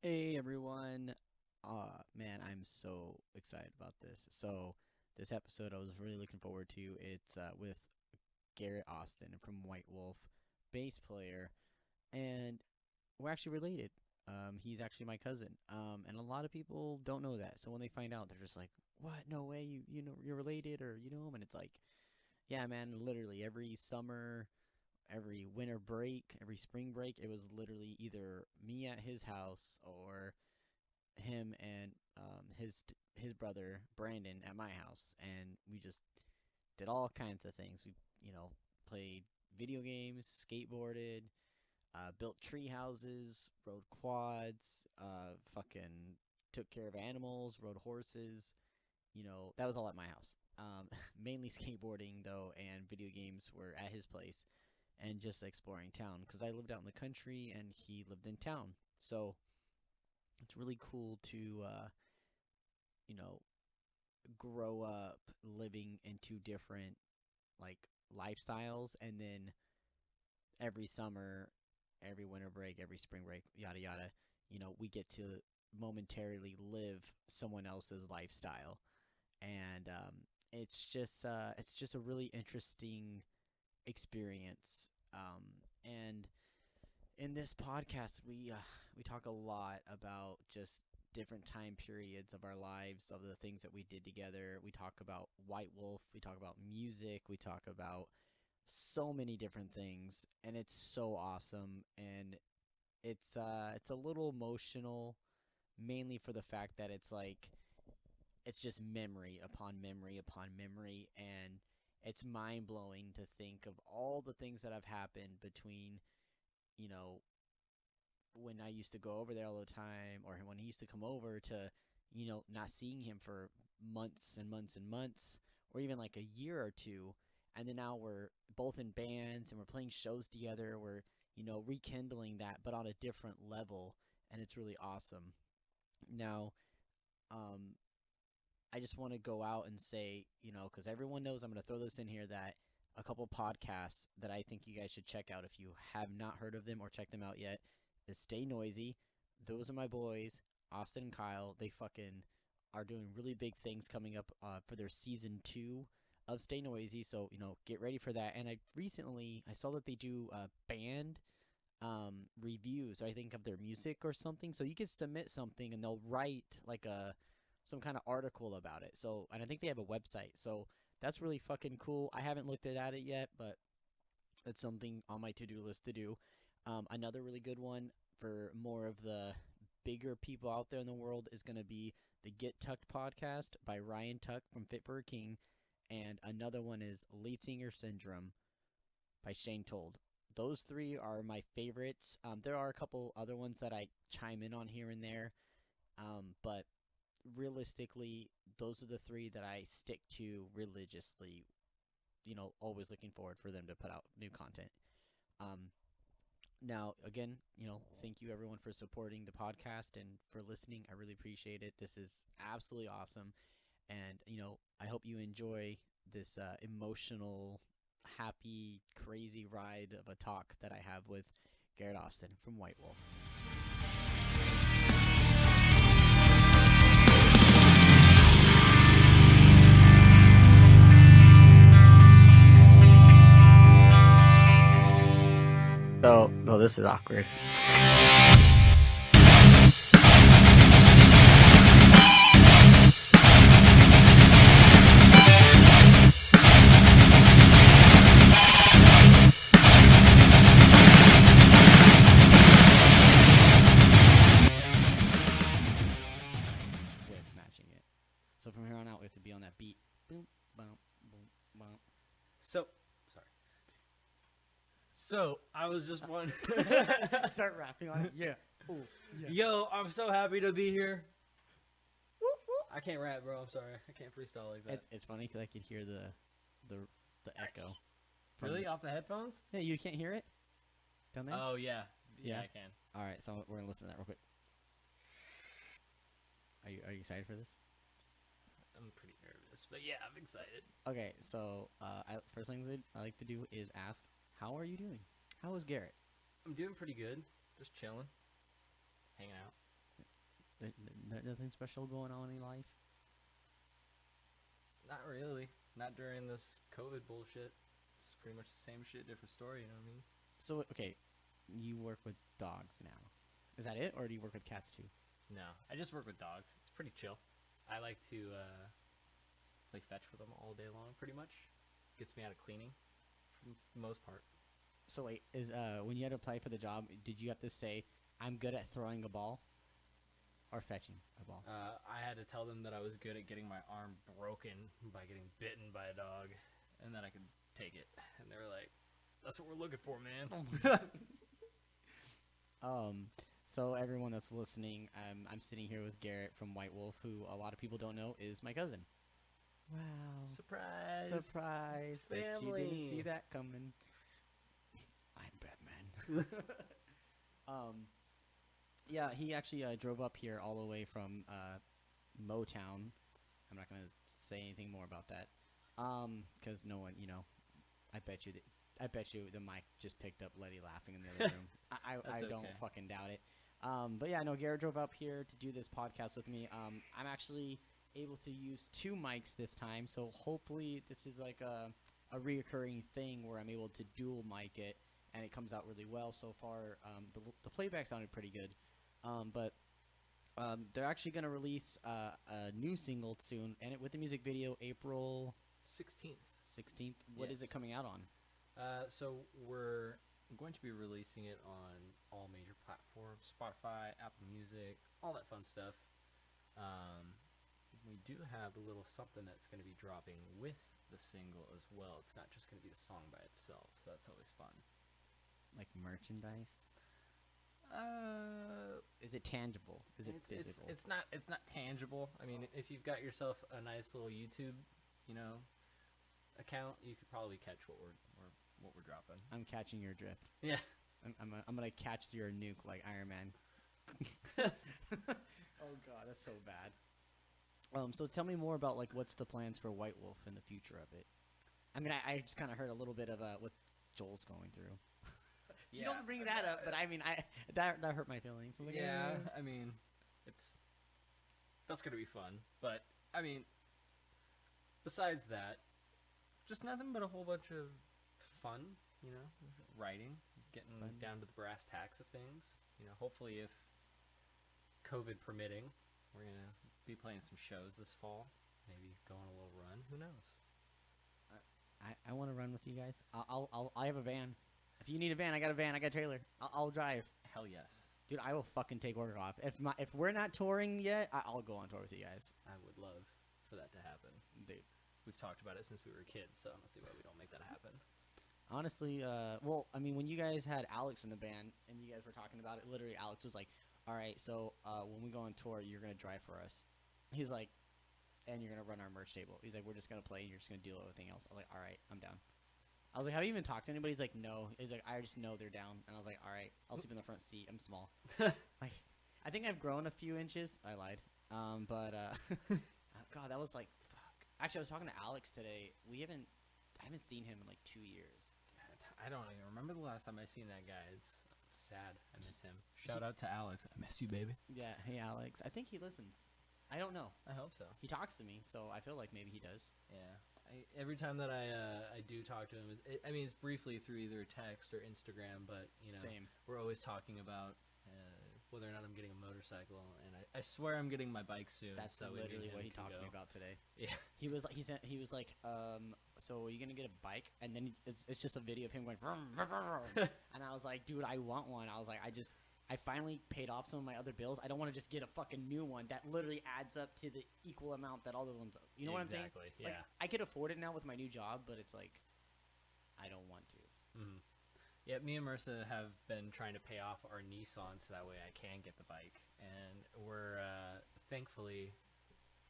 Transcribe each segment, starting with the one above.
Hey everyone. Man, I'm so excited about this. So, this episode I was really looking forward to. It's with Garrett Austin from White Wolf, bass player, and we're actually related. He's actually my cousin. And a lot of people don't know that. So when they find out, they're just like, "What? No way! You know you're related, or you know him?" And it's like, yeah, man. Literally every summer, every winter break, every spring break, it was literally either me at his house or him and his brother Brandon at my house, and we just did all kinds of things. We played video games, skateboarded, built tree houses, rode quads, fucking took care of animals, rode horses. That was all at my house. Mainly skateboarding though, and video games were at his place, and just exploring town because I lived out in the country and he lived in town. So it's really cool to you know grow up living in two different like lifestyles, and then every summer, every winter break, every spring break, yada yada, we get to momentarily live someone else's lifestyle. And it's just a really interesting experience. And in this podcast, we talk a lot about just different time periods of our lives, of the things that we did together. We talk about White Wolf, we talk about music, we talk about so many different things, and it's so awesome. And it's a little emotional, mainly for the fact that it's just memory upon memory upon memory, and it's mind blowing to think of all the things that have happened between you know when I used to go over there all the time, or when he used to come over, to not seeing him for months and months and months, or even like a year or two, and then now we're both in bands and we're playing shows together. We're rekindling that, but on a different level, and it's really awesome. Now, um, I just want to go out and say, because everyone knows I'm going to throw this in here, that a couple podcasts that I think you guys should check out if you have not heard of them or checked them out yet is Stay Noisy. Those are my boys, Austin and Kyle. They fucking are doing really big things coming up for their season 2 of Stay Noisy. So, get ready for that. And I saw that they do band reviews, I think, of their music or something. So you could submit something and they'll write like some kind of article about it. So, and I think they have a website. So that's really fucking cool. I haven't looked at it yet, but it's something on my to-do list to do. Another really good one for more of the bigger people out there in the world is going to be the Get Tucked podcast by Ryan Tuck from Fit for a King. And another one is Lead Singer Syndrome by Shane Told. Those three are my favorites. There are a couple other ones that I chime in on here and there, but realistically, those are the three that I stick to religiously. Always looking forward for them to put out new content. Um, Now, again, thank you everyone for supporting the podcast and for listening. I really appreciate it. This is absolutely awesome, and I hope you enjoy this emotional, happy, crazy ride of a talk that I have with Garrett Austin from White Wolf. So, no, this is awkward. With matching it. So from here on out, we have to be on that beat. Boom, boom, boom, boom. Sorry. So, I was just wondering. Start rapping on it. Yeah. Ooh, yeah. Yo, I'm so happy to be here. I can't rap, bro. I'm sorry. I can't freestyle like that. It's funny because I could hear the echo. Really? Off the headphones? Yeah, you can't hear it down there? Oh, yeah. Yeah? Yeah, I can. All right, so we're going to listen to that real quick. Are you excited for this? I'm pretty nervous, but yeah, I'm excited. Okay, so first thing that I like to do is ask, how are you doing? How is Garrett? I'm doing pretty good. Just chilling. Hanging out. Nothing special going on in life. Not really. Not during this COVID bullshit. It's pretty much the same shit, different story. You know what I mean? So okay, you work with dogs now. Is that it, or do you work with cats too? No, I just work with dogs. It's pretty chill. I like to play fetch with them all day long, pretty much. Gets me out of cleaning, for the most part. So wait, is when you had to apply for the job, did you have to say I'm good at throwing a ball or fetching a ball? I had to tell them that I was good at getting my arm broken by getting bitten by a dog, and that I could take it. And they were like, "That's what we're looking for, man." So everyone that's listening, I'm sitting here with Garrett from White Wolf, who a lot of people don't know is my cousin. Wow! Surprise! Surprise! Bet you didn't see that coming. I'm Batman. Yeah, he actually drove up here all the way from Motown. I'm not gonna say anything more about that, because no one, I bet you the mic just picked up Letty laughing in the other room. I don't fucking doubt it. But yeah, no, Garrett drove up here to do this podcast with me. I'm actually able to use 2 mics this time, so hopefully this is like a reoccurring thing where I'm able to dual mic it, and it comes out really well so far. The playback sounded pretty good, but they're actually going to release a new single soon, and with the music video April 16th. What is it coming out on? So we're going to be releasing it on all major platforms: Spotify, Apple Music, all that fun stuff. We do have a little something that's going to be dropping with the single as well. It's not just going to be the song by itself, so that's always fun. Like merchandise? Is it tangible? Is it physical? It's not tangible. I mean, if you've got yourself a nice little YouTube, account, you could probably catch what we're dropping. I'm catching your drift. Yeah. I'm gonna catch your nuke like Iron Man. Oh god, that's so bad. So tell me more about like what's the plans for White Wolf in the future of it. I mean, I just kind of heard a little bit of what Joel's going through. You don't bring that up, but I mean, that hurt my feelings. Like, yeah, I mean, that's gonna be fun. But I mean, besides that, just nothing but a whole bunch of fun. Writing, getting down to the brass tacks of things. Hopefully, if COVID permitting, we're gonna be playing some shows this fall. Maybe go on a little run. Who knows? I want to run with you guys. I have a van. If you need a van, I got a van. I got a trailer. I'll drive. Hell yes, dude. I will fucking take work off. If we're not touring yet, I'll go on tour with you guys. I would love for that to happen, dude. We've talked about it since we were kids, so I don't see why we don't make that happen. Honestly, well, I mean, when you guys had Alex in the band and you guys were talking about it, literally Alex was like, all right, so when we go on tour, you're going to drive for us. He's like, and you're going to run our merch table. He's like, we're just going to play and you're just going to deal with everything else. I was like, all right, I'm down. I was like, have you even talked to anybody? He's like, no. He's like, I just know they're down. And I was like, all right, I'll sleep in the front seat. I'm small. Like, I think I've grown a few inches. I lied. But God, that was like, fuck. Actually, I was talking to Alex today. I haven't seen him in like 2 years. I don't even remember the last time I seen that guy. It's sad. I miss him. Shout out to Alex. I miss you, baby. Yeah. Hey, Alex. I think he listens. I don't know. I hope so. He talks to me, so I feel like maybe he does. Yeah. Every time that I do talk to him, it's briefly through either text or Instagram, but Same. We're always talking about whether or not I'm getting a motorcycle, and I swear I'm getting my bike soon. That's literally what he talked to me about today. Yeah. He was like, so are you gonna get a bike? And then it's just a video of him going, vroom, vroom, vroom. And I was like, dude, I want one. I was like, I finally paid off some of my other bills. I don't want to just get a fucking new one that literally adds up to the equal amount that all the ones. You know what I'm saying? Exactly. Like, Yeah. I could afford it now with my new job, but it's like, I don't want to. Mm-hmm. Yeah, me and Marissa have been trying to pay off our Nissan so that way I can get the bike. And we're, thankfully,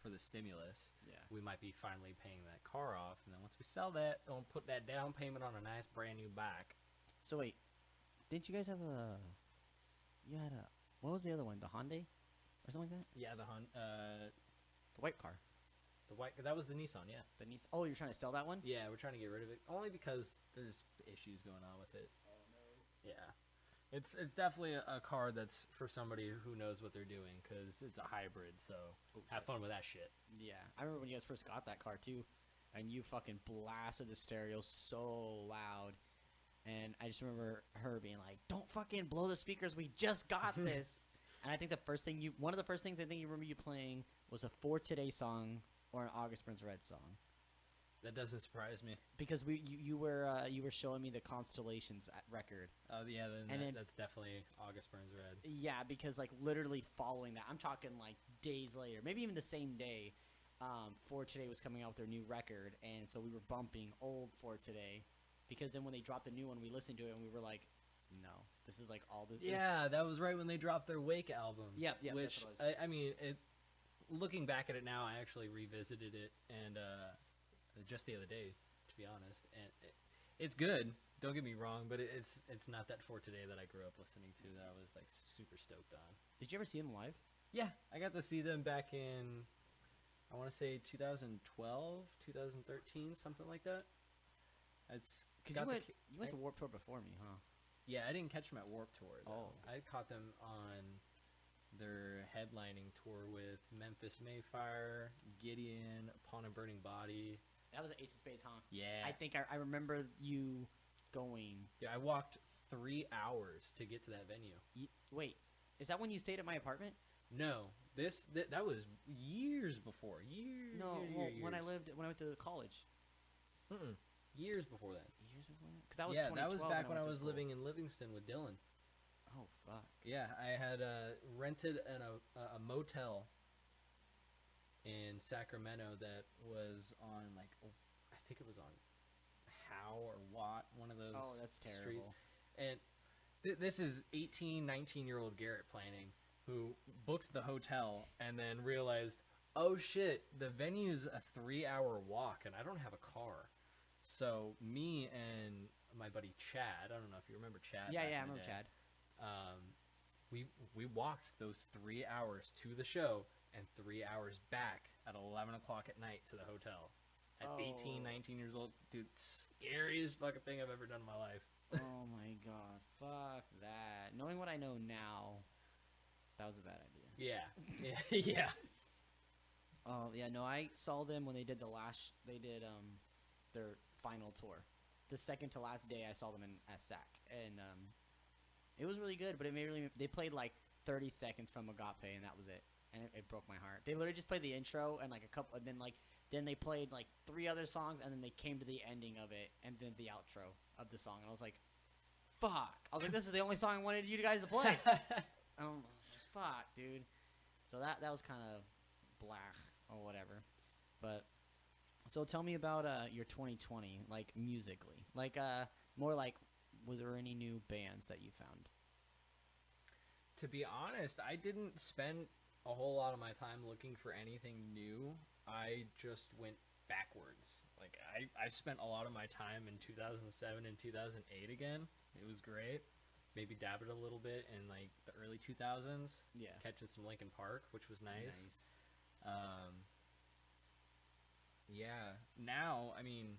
for the stimulus, we might be finally paying that car off. And then once we sell that, we'll put that down payment on a nice brand new bike. So wait, didn't you guys have what was the other one? The Hyundai? Or something like that? Yeah, the white car. That was the Nissan, yeah. The Nissan. Oh, you're trying to sell that one? Yeah, we're trying to get rid of it. Only because there's issues going on with it. Oh, no. Yeah. It's definitely a card that's for somebody who knows what they're doing, because it's a hybrid, so have fun with that shit. Yeah, I remember when you guys first got that car too, and you fucking blasted the stereo so loud, and I just remember her being like, "Don't fucking blow the speakers, we just got this." And I think one of the first things I think you remember you playing was a For Today song or an August Burns Red song. That doesn't surprise me. Because you were showing me the Constellations record. Oh yeah, then that's definitely August Burns Red. Yeah, because like literally following that, I'm talking like days later, maybe even the same day, For Today was coming out with their new record, and so we were bumping old For Today, because then when they dropped the new one, we listened to it and we were like, no, this is like all this. Yeah, that was right when they dropped their Wake album. Yeah, which that's what it was. I mean, looking back at it now, I actually revisited it and just the other day, to be honest, and it's good. Don't get me wrong, but it's not that For Today that I grew up listening to that I was like super stoked on. Did you ever see them live? Yeah, I got to see them back in, I want to say 2012, 2013, something like that. Because you went to Warped Tour before me, huh? Yeah, I didn't catch them at Warped Tour, though. Oh. I caught them on their headlining tour with Memphis Mayfire, Gideon, Upon a Burning Body. That was an Ace of Spades, huh? Yeah. I think I remember you going. Yeah, I walked 3 hours to get to that venue. Wait, is that when you stayed at my apartment? No, that was years before. Years. When I went to college. Years before that. Years before that? 'Cause that was that was back when I went to was school. living in Livingston with Dylan. Oh fuck. Yeah, I had rented a motel in Sacramento that was on I think it was on Howe or Watt, one of those. Oh, that's terrible. Streets. And this is 18, 19-year-old Garrett planning, who booked the hotel and then realized, oh shit, the venue's a 3-hour walk and I don't have a car. So me and my buddy Chad, I don't know if you remember Chad. Yeah, I remember Chad. We walked those 3 hours to the show and 3 hours back at 11 o'clock at night to the hotel. At 18, 19 years old. Dude, scariest fucking thing I've ever done in my life. Oh my god, fuck that. Knowing what I know now, that was a bad idea. Yeah. Oh yeah, no, I saw them when they did their final tour. The second to last day I saw them at SAC, and it was really good, but they played like 30 seconds from Agape, and that was it, and it broke my heart. They literally just played the intro and like a couple, and then they played like 3 other songs, and then they came to the ending of it, and then the outro of the song, and I was like, fuck. I was like, this is the only song I wanted you guys to play. Fuck, dude. So that was kind of blah or whatever. But so tell me about your 2020, like musically, like more like, was there any new bands that you found? To be honest, I didn't spend a whole lot of my time looking for anything new. I just went backwards. Like I spent a lot of my time in 2007 and 2008 again. It was great. Maybe dabbed a little bit in like the early 2000s. Yeah. Catching some Linkin Park, which was nice. Yeah. Now, I mean,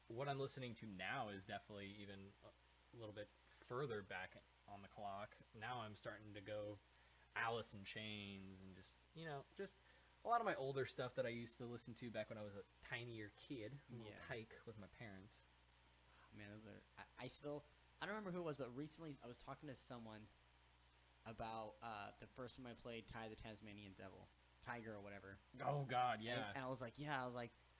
what I'm listening to now is definitely even a little bit further back on the clock. Now I'm starting to go Alice in Chains and just a lot of my older stuff that I used to listen to back when I was a tinier kid, a little tyke with my parents. Man, those are. I don't remember who it was, but recently I was talking to someone about the first time I played Ty the Tasmanian Devil, Tiger or whatever. Oh God, yeah. And I was like,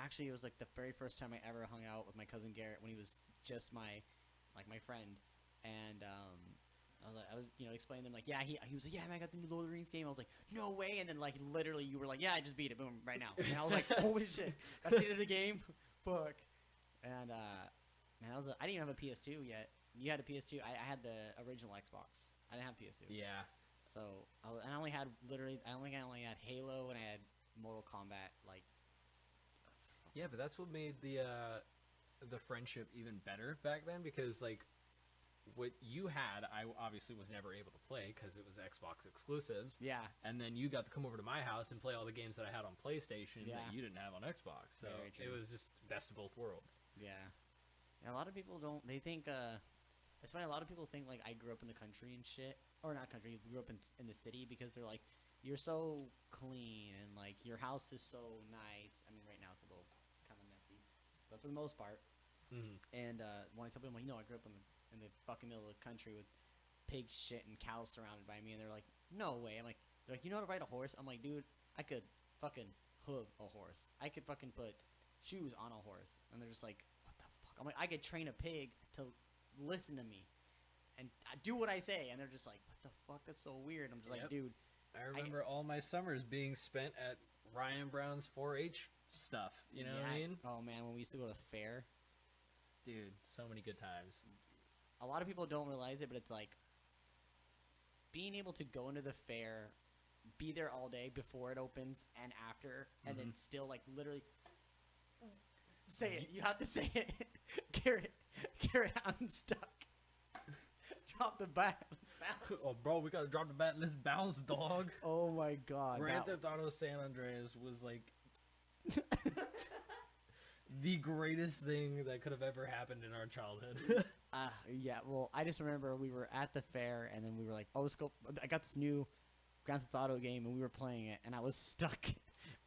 actually, it was like the very first time I ever hung out with my cousin Garrett when he was just my friend, and I was explaining to him like, he was like, yeah, man, I got the new Lord of the Rings game. I was like, no way, and then like literally you were like, yeah, I just beat it, boom, right now, and I was like, holy shit, that's the end of the game, fuck, and man, I didn't even have a PS2 yet. You had a PS2. I had the original Xbox. I didn't have PS2. Yeah. So I only had Halo, and I had Mortal Kombat. Like. Yeah, but that's what made the friendship even better back then, because like what you had, I obviously was never able to play because it was Xbox exclusives. Yeah. And then you got to come over to my house and play all the games that I had on PlayStation that you didn't have on Xbox. So it was just best of both worlds. Yeah. A lot of people don't. They think It's funny. A lot of people think like I grew up in the country and shit, or not country. You grew up in the city because they're like, you're so clean and like your house is so nice. I mean, right now it's a little kind of messy, but for the most part. Mm-hmm. And when I tell people, I'm like, no, I grew up in the fucking middle of the country with pig shit and cows surrounded by me, and they're like, no way. I'm like, they're like, you know how to ride a horse? I'm like, dude, I could fucking hoof a horse. I could fucking put shoes on a horse. And they're just like, what the fuck? I'm like, I could train a pig to listen to me and do what I say. And they're just like, what the fuck? That's so weird. I'm just like, dude. I remember all my summers being spent at Ryan Brown's 4-H stuff. You know what I mean? Oh, man, when we used to go to the fair. Dude, so many good times. A lot of people don't realize it, but it's like being able to go into the fair, be there all day before it opens and after, and then still like literally say it. You have to say it. Garrett, I'm stuck. Drop the bat. Let's bounce. Oh, bro, we gotta drop the bat. Let's bounce, dog. Oh my god. Grand Theft Auto San Andreas was like the greatest thing that could have ever happened in our childhood. Yeah, well, I just remember we were at the fair, and then we were like, oh, let's go. I got this new Grand Theft Auto game, and we were playing it, and I was stuck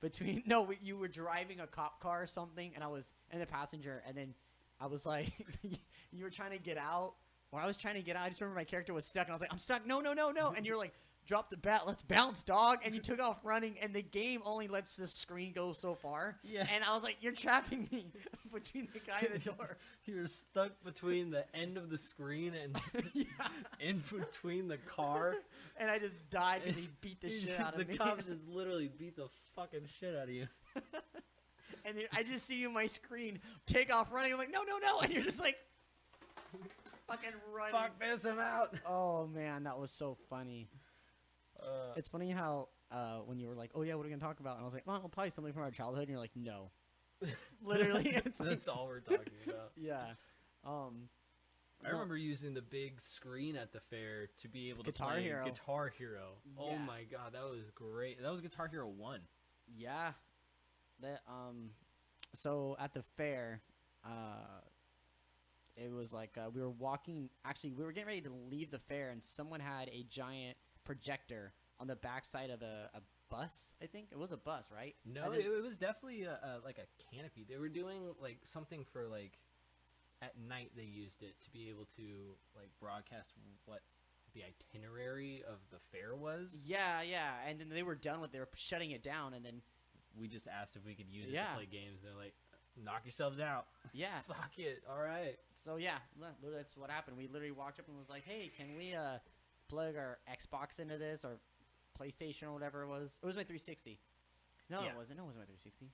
between... No, you were driving a cop car or something, and I was in the passenger, and then I was like, you were trying to get out. When I was trying to get out, I just remember my character was stuck, and I was like, I'm stuck. No. And you were like, drop the bat. Let's bounce, dog. And you took off running, and the game only lets the screen go so far. Yeah. And I was like, you're trapping me between the guy and the door. You were stuck between the end of the screen and in between the car. And I just died because he beat the shit out of me. The cops just literally beat the fucking shit out of you. And I just see you on my screen take off running. I'm like, no. And you're just like fucking running. Fuck this, I'm out. Oh, man, that was so funny. It's funny how when you were like, oh, yeah, what are we going to talk about? And I was like, well, probably something from our childhood. And you're like, no. Literally. It's That's all we're talking about. Yeah. I remember using the big screen at the fair to be able to Guitar play Hero. Guitar Hero. Yeah. Oh my god, that was great. That was Guitar Hero 1. Yeah. So at the fair, it was like we were walking. Actually, we were getting ready to leave the fair, and someone had a giant projector on the backside of a bus. I think it was a bus, right? No, it was definitely like a canopy. They were doing like something for like at night. They used it to be able to like broadcast what the itinerary of the fair was. Yeah. And then they were done with. They were shutting it down, and then we just asked if we could use it to play games. They're like, knock yourselves out. Yeah. Fuck it. All right. So yeah, that's what happened. We literally walked up and was like, hey, can we plug our Xbox into this or PlayStation or whatever it was? It was my 360. No, it wasn't. No, it wasn't my 360.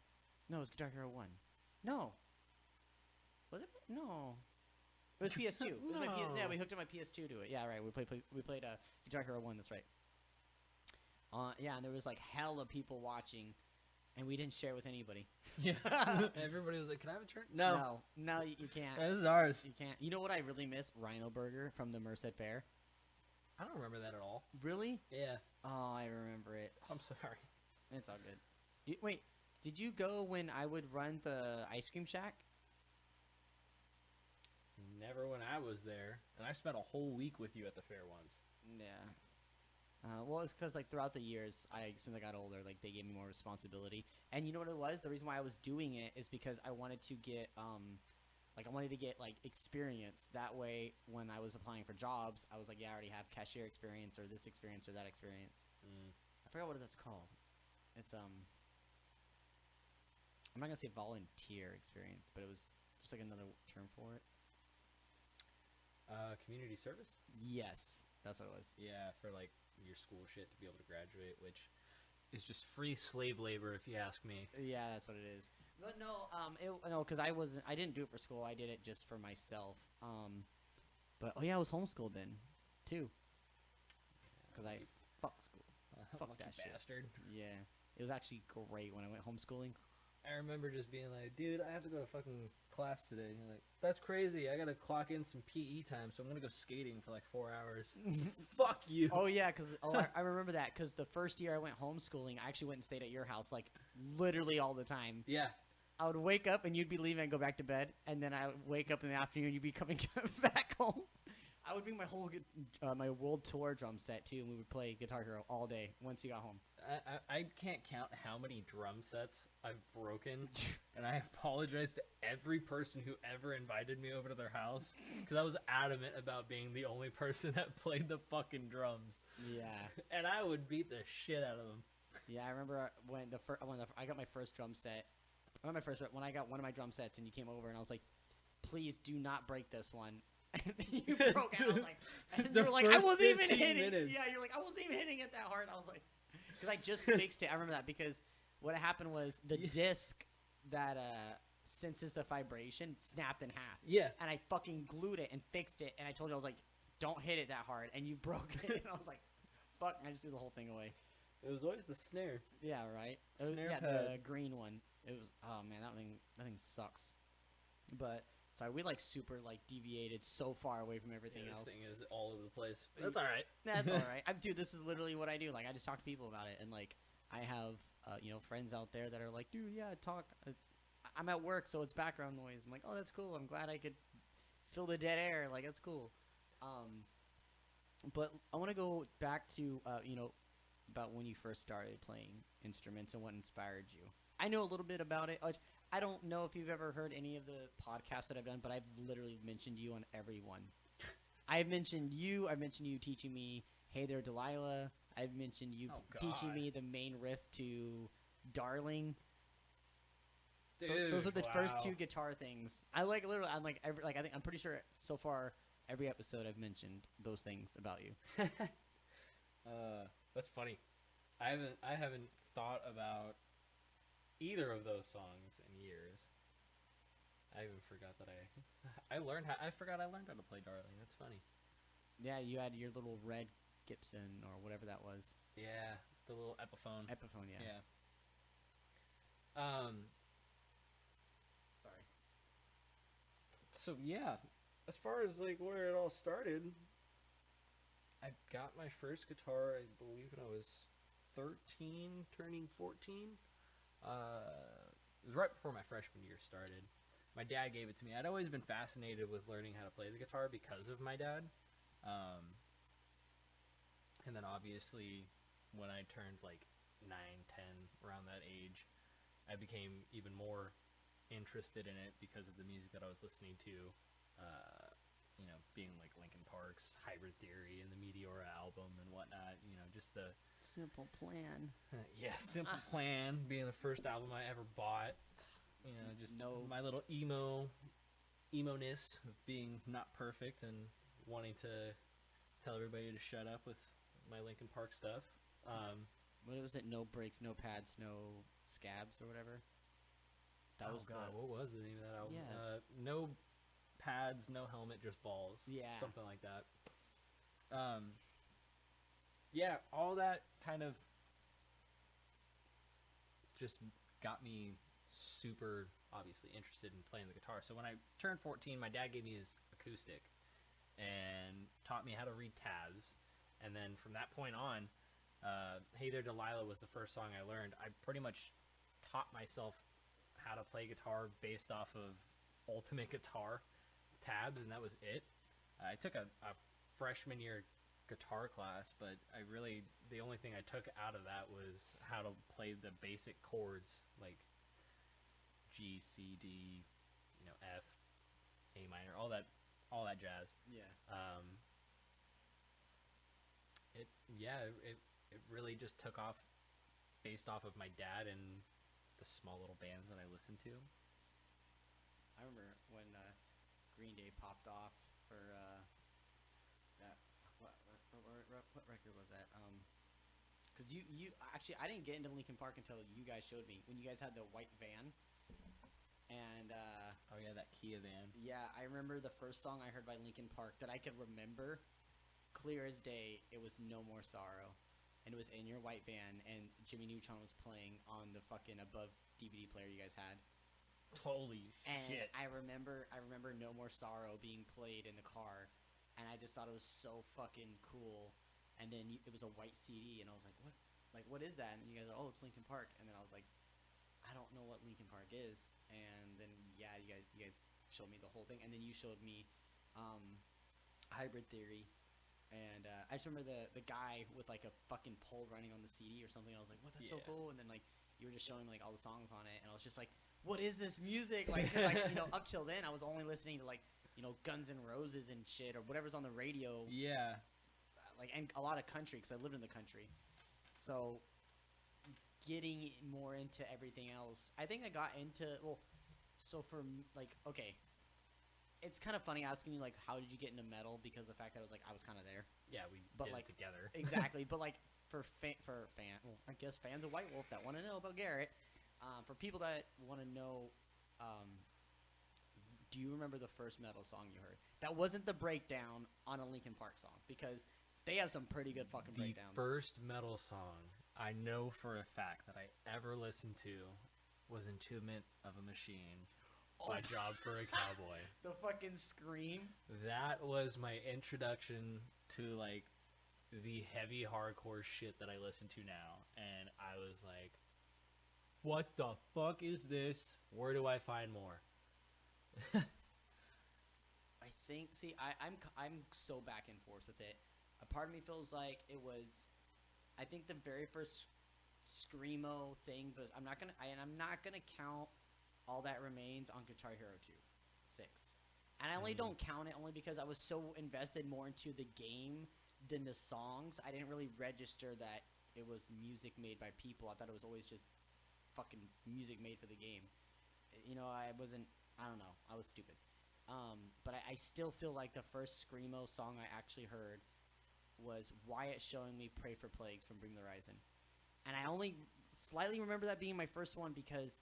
No, it was Guitar Hero 1. No. Was it? No. It was PS2. It was yeah, we hooked up my PS2 to it. Yeah, right. We played Guitar Hero 1. That's right. Yeah, and there was like hella people watching, and we didn't share with anybody. Yeah. Everybody was like, "Can I have a turn?" No, you can't. This is ours. You can't. You know what I really miss? Rhino Burger from the Merced Fair. I don't remember that at all. Really? Yeah. Oh, I remember it. I'm sorry. It's all good. Wait, did you go when I would run the ice cream shack? Never when I was there, and I spent a whole week with you at the fair once. Yeah. Well, it's because like throughout the years, since I got older, like they gave me more responsibility. And you know what it was? The reason why I was doing it is because I wanted to get like experience. That way, when I was applying for jobs, I was like, yeah, I already have cashier experience or this experience or that experience. I forgot what that's called. It's I'm not gonna say volunteer experience, but it was just like another term for it. Community service? Yes, that's what it was. Yeah, for like your school shit to be able to graduate, which is just free slave labor if you ask me. Yeah, that's what it is. But no, because I didn't do it for school. I did it just for myself. But oh yeah, I was homeschooled then, too. Because I fuck school. Fuck that bastard. Shit. Yeah, it was actually great when I went homeschooling. I remember just being like, dude, I have to go to fucking class today. And you're like, that's crazy. I gotta clock in some PE time, so I'm gonna go skating for like 4 hours. Fuck you. Oh yeah, because I remember that because the first year I went homeschooling, I actually went and stayed at your house like literally all the time. Yeah. I would wake up and you'd be leaving and go back to bed, and then I would wake up in the afternoon, you'd be coming back home. I would bring my whole my world tour drum set too, and we would play Guitar Hero all day once you got home. I can't count how many drum sets I've broken, and I apologize to every person who ever invited me over to their house because I was adamant about being the only person that played the fucking drums. Yeah. And I would beat the shit out of them. Yeah, I remember when I got my first drum set. When I got one of my drum sets, and you came over, and I was like, "Please do not break this one." And you broke out. I was like, and you were like, "I wasn't even hitting." Minutes. Yeah, you're like, "I wasn't even hitting it that hard." I was like, because I just fixed it. I remember that because what happened was the disc that senses the vibration snapped in half. Yeah. And I fucking glued it and fixed it, and I told you I was like, "Don't hit it that hard," and you broke it, and I was like, "Fuck!" And I just threw the whole thing away. It was always the snare. Yeah, right. Snare the green one. It was. Oh man, that thing sucks. But sorry, we like super like deviated so far away from everything else. This thing is all over the place. That's all right. That's all right. Dude, this is literally what I do. Like, I just talk to people about it, and like, I have friends out there that are like, dude, yeah, talk. I'm at work, so it's background noise. I'm like, oh, that's cool. I'm glad I could fill the dead air. Like, that's cool. But I want to go back to about when you first started playing instruments and what inspired you. I know a little bit about it. I don't know if you've ever heard any of the podcasts that I've done, but I've literally mentioned you on every one. I've mentioned you. I've mentioned you teaching me Hey There Delilah. I've mentioned you teaching me the main riff to Darling. Dude, those are the first two guitar things. I'm pretty sure so far every episode I've mentioned those things about you. That's funny. I haven't thought about either of those songs in years. I even forgot that I forgot I learned how to play Darling. That's funny. Yeah, you had your little red Gibson or whatever that was. Yeah, the little Epiphone. Epiphone, yeah. Yeah. Sorry. So yeah, as far as like where it all started, I got my first guitar, I believe, when I was 13, turning 14. It was right before my freshman year started. My dad gave it to me. I'd always been fascinated with learning how to play the guitar because of my dad. And then obviously when I turned like 9, 10, around that age, I became even more interested in it because of the music that I was listening to, being like Linkin Park's Hybrid Theory and the Meteora album and whatnot, just the Simple Plan. Simple Plan being the first album I ever bought. My little emo-ness of being not perfect and wanting to tell everybody to shut up with my Linkin Park stuff. What was it? No brakes, no pads, no scabs, or whatever. What was the name of that album? Yeah. No pads, no helmet, just balls. Yeah. Something like that. Yeah, all that kind of just got me super, obviously, interested in playing the guitar. So when I turned 14, my dad gave me his acoustic and taught me how to read tabs. And then from that point on, Hey There Delilah was the first song I learned. I pretty much taught myself how to play guitar based off of Ultimate Guitar tabs, and that was it. I took a freshman year guitar class, but the only thing I took out of that was how to play the basic chords like G, C, D, F, A minor, all that jazz. Yeah. It really just took off based off of my dad and the small little bands that I listened to. I remember when Green Day popped off for that. What record was that? Because you actually, I didn't get into Linkin Park until you guys showed me when you guys had the white van. And oh yeah, that Kia van. Yeah, I remember the first song I heard by Linkin Park that I could remember clear as day. It was No More Sorrow, and it was in your white van, and Jimmy Neutron was playing on the fucking above DVD player you guys had. Holy shit! I remember No More Sorrow being played in the car, and I just thought it was so fucking cool. And then it was a white CD, and I was like, what? Like, what is that? And you guys are, oh, it's Linkin Park. And then I was like, I don't know what Linkin Park is. And then, yeah, you guys showed me the whole thing. And then you showed me Hybrid Theory. And I just remember the guy with like a fucking pole running on the CD or something. I was like, what? That's so cool. And then like you were just showing like all the songs on it, and I was just like, what is this music? Like up till then I was only listening to like Guns N' Roses and shit or whatever's on the radio. Yeah. Like, and a lot of country because I lived in the country. So getting more into everything else, I think I got into so for like, okay, it's kind of funny asking you like how did you get into metal, because the fact that I was kind of there. Yeah, we but did like it together. Exactly. But like I guess fans of White Wolf that want to know about Garrett, for people that want to know, do you remember the first metal song you heard that wasn't the breakdown on a Linkin Park song? Because they have some pretty good fucking breakdowns. The first metal song I know for a fact that I ever listened to was Entombment of a Machine by Job for a Cowboy. The fucking scream. That was my introduction to like the heavy hardcore shit that I listen to now, and I was like, what the fuck is this? Where do I find more? I think, see, I'm so back and forth with it. A part of me feels like it was, I think the very first screamo thing, but I'm not gonna count All That Remains on Guitar Hero 6. And I only don't count it only because I was so invested more into the game than the songs. I didn't really register that it was music made by people. I thought it was always just fucking music made for the game. I don't know. I was stupid. But I still feel like the first screamo song I actually heard was Wyatt showing me Pray for Plagues from Bring the Horizon. And I only slightly remember that being my first one because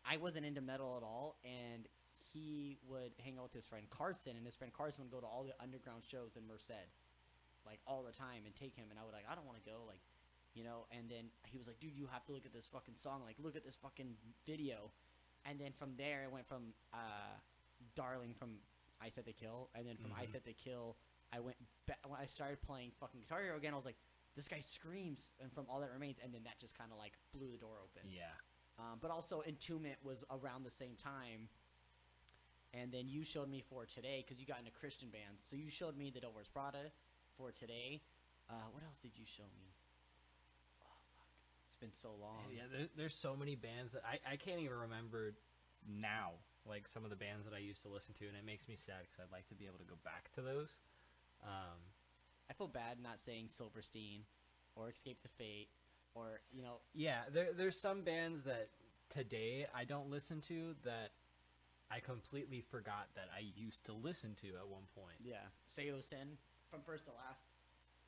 I wasn't into metal at all, and he would hang out with his friend Carson, and his friend Carson would go to all the underground shows in Merced, like all the time, and take him, and I would I don't want to go, and then he was like, dude, you have to look at this fucking song, like look at this fucking video. And then from there it went from Darling from I Set the Kill, and then from I Set the Kill I went back when I started playing fucking Guitar Hero again. I was like, this guy screams, and from All That Remains, and then that just kind of like blew the door open. Yeah. But also Entombment was around the same time, and then you showed me For Today because you got into Christian bands. So you showed me The Devil Wears Prada, For Today. What else did you show me? Oh fuck, it's been so long. Yeah, there's so many bands that I can't even remember now. Like some of the bands that I used to listen to, and it makes me sad because I'd like to be able to go back to those. I feel bad not saying Silverstein or Escape to Fate or Yeah, there's some bands that today I don't listen to that I completely forgot that I used to listen to at one point. Yeah, Seosin from first to last.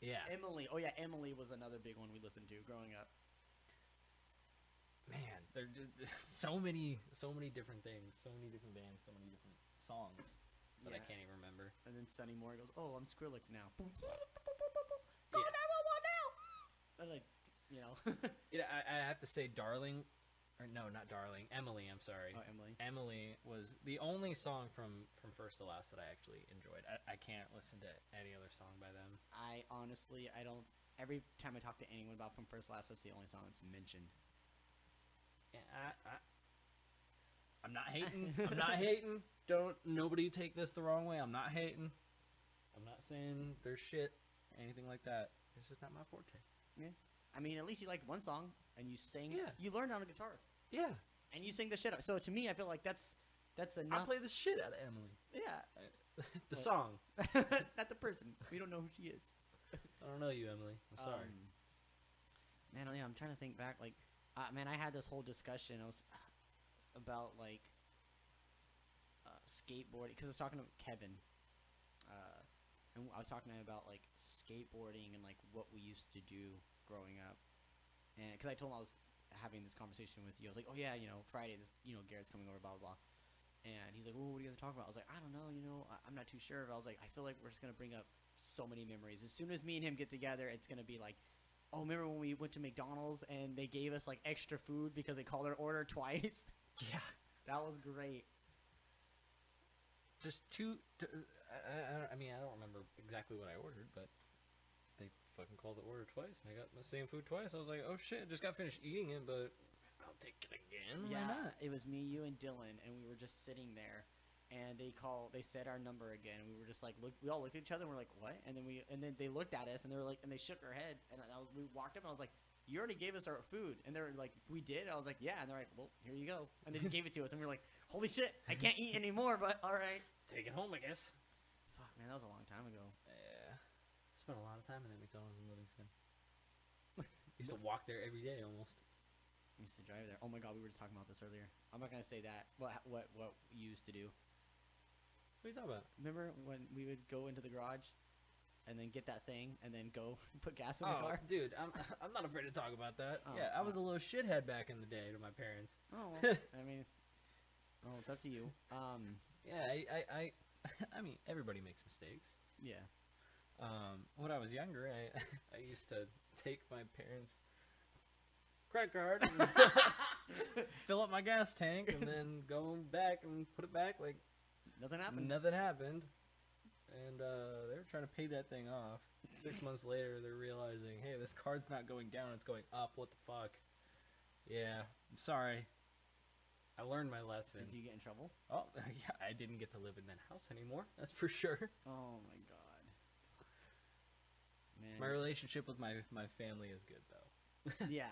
Yeah. Emily. Oh yeah, Emily was another big one we listened to growing up. Man, there's so many different things, so many different bands, so many different songs that I can't even remember. And then Sonny Moore goes, "Oh, I'm Skrillex now." Go 911 now. I'm like, I have to say, Darling, or no, not Darling, Emily. I'm sorry. Oh, Emily. Emily was the only song from first to last that I actually enjoyed. I can't listen to any other song by them. I honestly, I don't. Every time I talk to anyone about From First to Last, that's the only song that's mentioned. Yeah, I'm not hating. I'm not hating. Don't nobody take this the wrong way. I'm not hating. I'm not saying there's shit, anything like that. It's just not my forte. Yeah. I mean, at least you liked one song and you sang. Yeah. You learned on a guitar. Yeah. And you sing the shit out. So to me, I feel like that's enough. I play the shit out of Emily. Yeah. The song. Not the person. We don't know who she is. I don't know you, Emily. I'm sorry. Man, yeah, I'm trying to think back. Like, man, I had this whole discussion. I was about like skateboarding because I was talking to Kevin, and I was talking to him about like skateboarding and like what we used to do growing up, and because I told him I was having this conversation with you, I was like, oh yeah, Friday, Garrett's coming over, blah blah blah, and he's like, well, what are you gonna talk about? I was like, I don't know, I'm not too sure. I was like, I feel like we're just gonna bring up so many memories. As soon as me and him get together, it's gonna be like, oh, remember when we went to McDonald's and they gave us like extra food because they called our order twice? Yeah, that was great. Just I mean, I don't remember exactly what I ordered, but they fucking called the order twice, and I got the same food twice. I was like, oh shit, just got finished eating it, but I'll take it again. Yeah, why not? It was me, you, and Dylan, and we were just sitting there, and they said our number again. We were just like, we all looked at each other and we're like, what? And then they looked at us and they were like, and they shook their head, and we walked up and I was like, you already gave us our food. And they were like, we did? I was like, yeah. And they're like, well, here you go. And they just gave it to us. And we were like, holy shit, I can't eat anymore, but all right. Take it home, I guess. Fuck, man, that was a long time ago. Yeah. Spent a lot of time in that McDonald's in Livingston. Used to walk there every day almost. I used to drive there. Oh my god, we were just talking about this earlier. I'm not going to say that. What you used to do. What are you talking about? Remember when we would go into the garage and then get that thing and then go put gas in the car? Dude, I'm not afraid to talk about that. Yeah, I was a little shithead back in the day to my parents. Oh, well, I mean, it's up to you. Yeah, I mean, everybody makes mistakes. Yeah. When I was younger, I used to take my parents' credit card and fill up my gas tank and then go back and put it back like nothing happened. Nothing happened. And they were trying to pay that thing off. 6 months later, they're realizing, hey, this card's not going down, it's going up. What the fuck? Yeah, I'm sorry. I learned my lesson. Did you get in trouble? Oh, yeah, I didn't get to live in that house anymore. That's for sure. Oh, my God. Man. My relationship with my family is good, though. Yeah.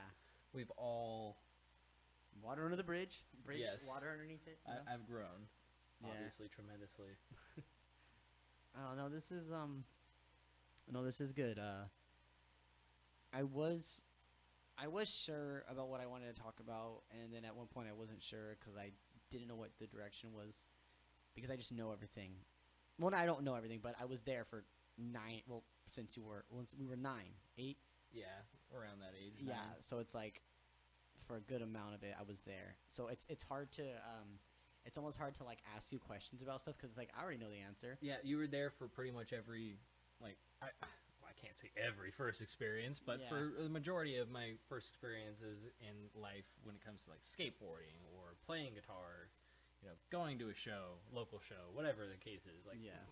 We've all... Water under the bridge. Yes. Water underneath it. You know? I've grown. Yeah. Obviously, tremendously. Oh, no, this is good. I was sure about what I wanted to talk about, and then at one point I wasn't sure because I didn't know what the direction was, because I just know everything. Well, I don't know everything, but I was there for 9. Well, once we were 9, 8. Yeah, around that age. Yeah, 9. so it's like for a good amount of it, I was there. So it's hard to it's almost hard to like ask you questions about stuff because it's like I already know the answer. Yeah, you were there for pretty much every I can't say every first experience, but Yeah. for the majority of my first experiences in life when it comes to like skateboarding or playing guitar, going to a show, local show, whatever the case is, like Yeah.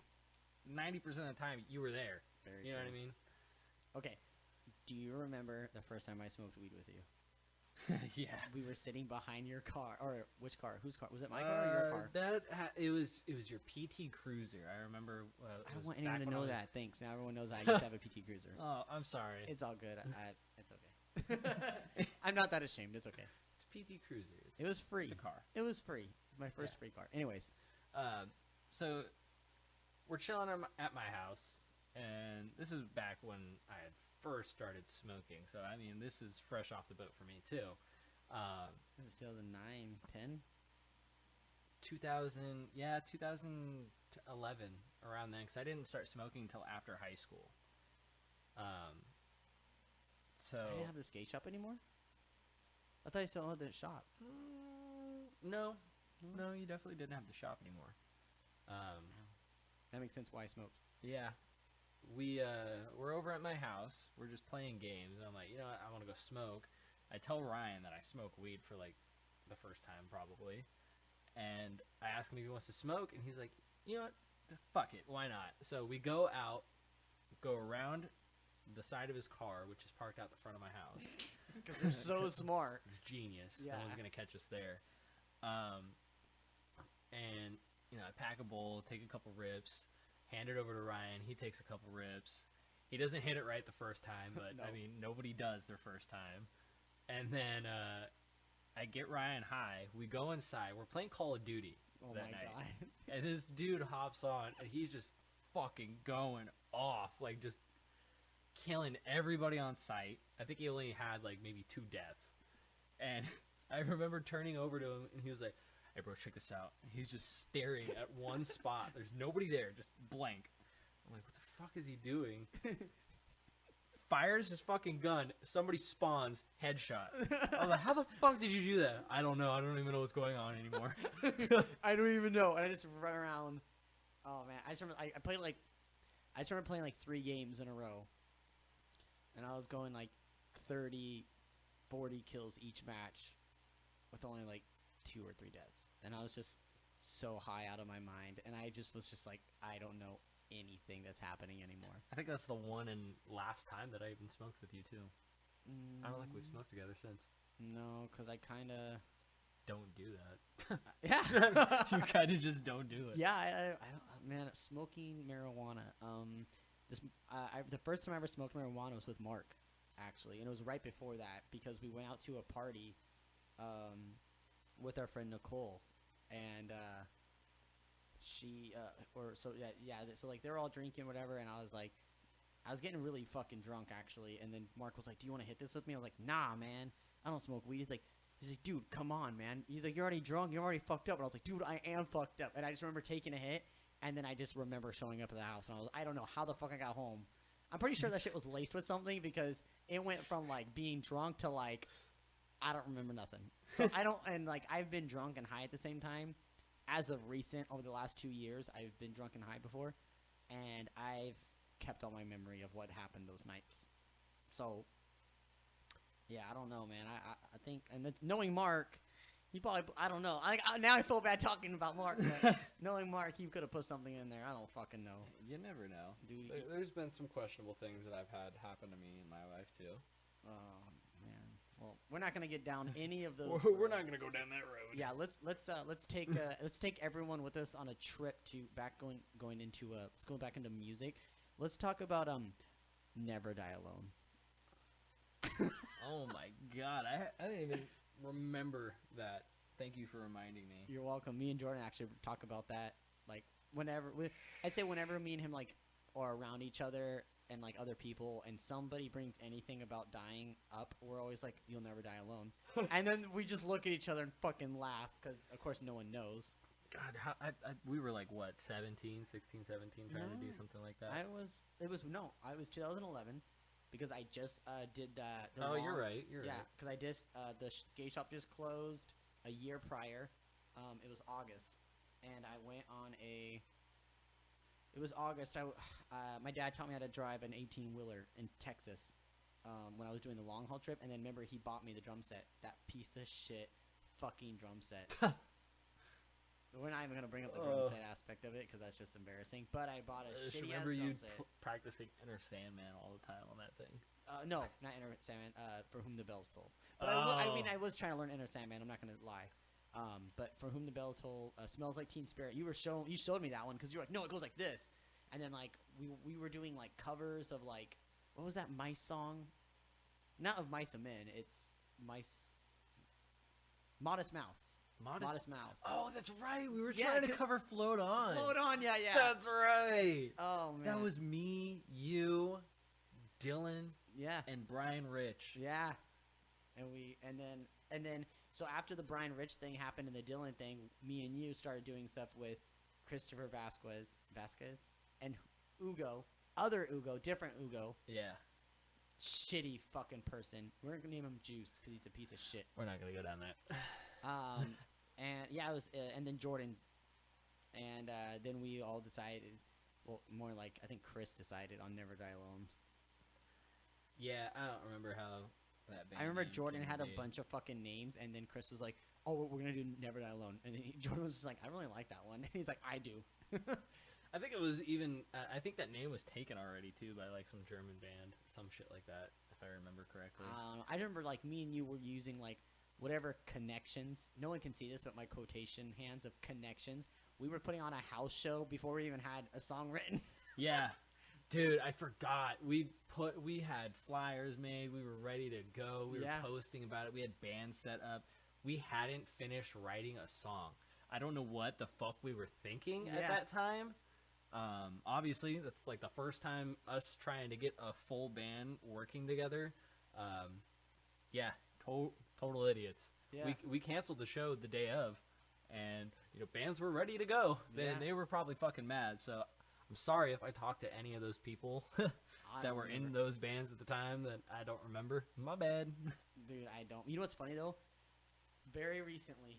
90% of the time you were there. Very You know true. what I mean? Okay. Do you remember the first time I smoked weed with you? Yeah. We were sitting behind your car, or which car? Whose car? Was it my car or your car? It was your PT Cruiser. I remember. I don't want anyone to know that. Thanks. Now everyone knows I used to have a PT Cruiser. Oh, I'm sorry. It's all good. It's okay. I'm not that ashamed. It's okay. It's PT Cruiser. It was free. It's a car. It was free. My first free car. Anyways. So we're chilling at my house, and this is back when I had first started smoking. So I mean, this is fresh off the boat for me too. This is 2009, 10? 2011, around then, because I didn't start smoking until after high school. So I didn't have the skate shop anymore? I thought you still owned the shop. No, you definitely didn't have the shop anymore. That makes sense why I smoked. Yeah. We're over at my house. We're just playing games. And I'm like, you know what? I want to go smoke. I tell Ryan that I smoke weed for like the first time probably. And I ask him if he wants to smoke. And he's like, you know what? Fuck it. Why not? So we go out, go around the side of his car, which is parked out the front of my house. Because they're so smart. It's genius. Yeah. No one's going to catch us there. And, I pack a bowl, take a couple rips, hand it over to Ryan. He takes a couple rips. He doesn't hit it right the first time, but, No. I mean, nobody does their first time. And then I get Ryan high. We go inside. We're playing Call of Duty Oh that my night. god. And this dude hops on, and he's just fucking going off, like just killing everybody on sight. I think he only had like maybe 2 deaths. And I remember turning over to him, and he was like, hey, bro, check this out. And he's just staring at one spot. There's nobody there, just blank. I'm like, what the fuck is he doing? Fires his fucking gun. Somebody spawns. Headshot. I was like, how the fuck did you do that? I don't know. I don't even know what's going on anymore. I don't even know. And I just run around. Oh man, I just remember I remember playing like 3 games in a row. And I was going like 30, 40 kills each match with only like 2 or 3 deaths. And I was just so high out of my mind. And I just was just like, I don't know anything that's happening anymore. I think that's the one and last time that I even smoked with you too. I don't think we've smoked together since. No, because I kind of don't do that. Yeah. You kind of just don't do it. Yeah, I man, smoking marijuana. The first time I ever smoked marijuana was with Mark, actually, and it was right before that because we went out to a party, with our friend Nicole, and so like they're all drinking whatever, and I was getting really fucking drunk actually, and then Mark was like, "Do you want to hit this with me?" I was like, "Nah, man, I don't smoke weed." He's like, "Dude, come on, man." He's like, "You're already drunk. You're already fucked up." And I was like, "Dude, I am fucked up." And I just remember taking a hit, and then I just remember showing up at the house, and I don't know how the fuck I got home. I'm pretty sure that shit was laced with something because it went from like being drunk to like I don't remember nothing. So I've been drunk and high at the same time. As of recent, over the last 2 years, I've been drunk and high before, and I've kept all my memory of what happened those nights. So, yeah, I don't know, man. I think, and it's, knowing Mark, he probably, I don't know. Now I feel bad talking about Mark, but knowing Mark, he could have put something in there. I don't fucking know. You never know. Dude, There's been some questionable things that I've had happen to me in my life, too. Oh, man. Well, we're not gonna get down any of those. We're not gonna go down that road. Yeah, let's take everyone with us on a trip to let's go back into music. Let's talk about Never Die Alone. Oh my god, I didn't even remember that. Thank you for reminding me. You're welcome. Me and Jordan actually talk about that like I'd say whenever me and him like are around each other and like other people, and somebody brings anything about dying up, we're always like, "You'll never die alone." And then we just look at each other and fucking laugh because of course no one knows. God, we were like what, 16, 17 trying to do something like that. I was 2011 because I just did you're right. Yeah, because I just the skate shop just closed a year prior. It was August, and I went on it was August. My dad taught me how to drive an 18-wheeler in Texas when I was doing the long haul trip, and then remember he bought me the drum set, that piece of shit fucking drum set. We're not even gonna bring up the drum set aspect of it because that's just embarrassing. But I bought a shitty ass drum set. Practicing Enter Sandman all the time on that thing. No, not Enter Sandman. For Whom the Bells Toll. But I was trying to learn Enter Sandman. I'm not gonna lie. But For Whom the Bell Toll, Smells Like Teen Spirit. You showed me that one because you were like, no, it goes like this. And then like we were doing like covers of like, what was that Mice song? Not of Mice and Men. It's Modest Mouse. Modest Mouse. Oh, that's right. We were trying to cover Float On. Float On, yeah. That's right. Oh, man. That was me, you, Dylan, yeah, and Brian Rich. Yeah. And then so after the Brian Rich thing happened and the Dylan thing, me and you started doing stuff with Christopher Vasquez and Ugo, different Ugo. Yeah. Shitty fucking person. We're going to name him Juice because he's a piece of shit. We're not going to go down that. And yeah, it was, and then Jordan, and then we all decided, well, more like I think Chris decided on Never Die Alone. Yeah, I don't remember how that band. I remember Jordan had a bunch of fucking names, and then Chris was like, "Oh, we're gonna do Never Die Alone," and then Jordan was just like, "I really like that one," and he's like, "I do." I think it was even. I think that name was taken already too by like some German band, some shit like that, if I remember correctly. I remember like me and you were using like whatever connections. No one can see this, but my quotation hands of connections. We were putting on a house show before we even had a song written. Yeah, dude, I forgot. We had flyers made. We were ready to go. We were posting about it. We had bands set up. We hadn't finished writing a song. I don't know what the fuck we were thinking at that time. Obviously, that's like the first time us trying to get a full band working together. Total idiots. Yeah. We canceled the show the day of, and bands were ready to go. Then they were probably fucking mad. So I'm sorry if I talked to any of those people that were in those bands at the time that I don't remember. My bad. Dude, I don't. You know what's funny though? Very recently,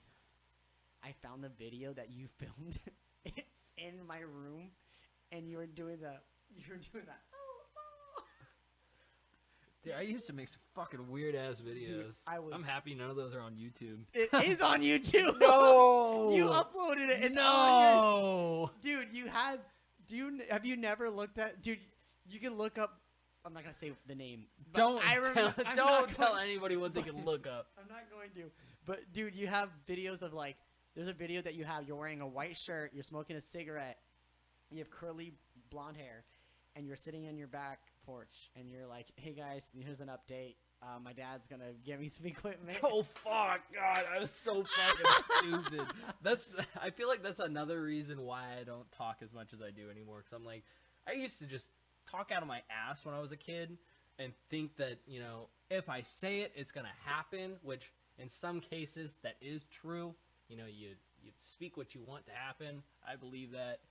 I found the video that you filmed in my room, and you were doing that. Dude, I used to make some fucking weird ass videos. Dude, I'm happy none of those are on YouTube. It is on YouTube. No, you uploaded it. It's no, dude. Have you never looked at? Dude, you can look up I'm not gonna say the name. Don't tell anybody what they can look up. I'm not going to. But dude, you have videos of like, there's a video that you have. You're wearing a white shirt. You're smoking a cigarette. You have curly blonde hair, and you're sitting on your back porch, and you're like, "Hey guys, here's an update. My dad's gonna give me some equipment." Oh fuck, God, I was so fucking stupid. I feel like that's another reason why I don't talk as much as I do anymore. Because I'm like, I used to just talk out of my ass when I was a kid, and think that, you know, if I say it, it's gonna happen. Which in some cases that is true. You know, you speak what you want to happen. I believe that.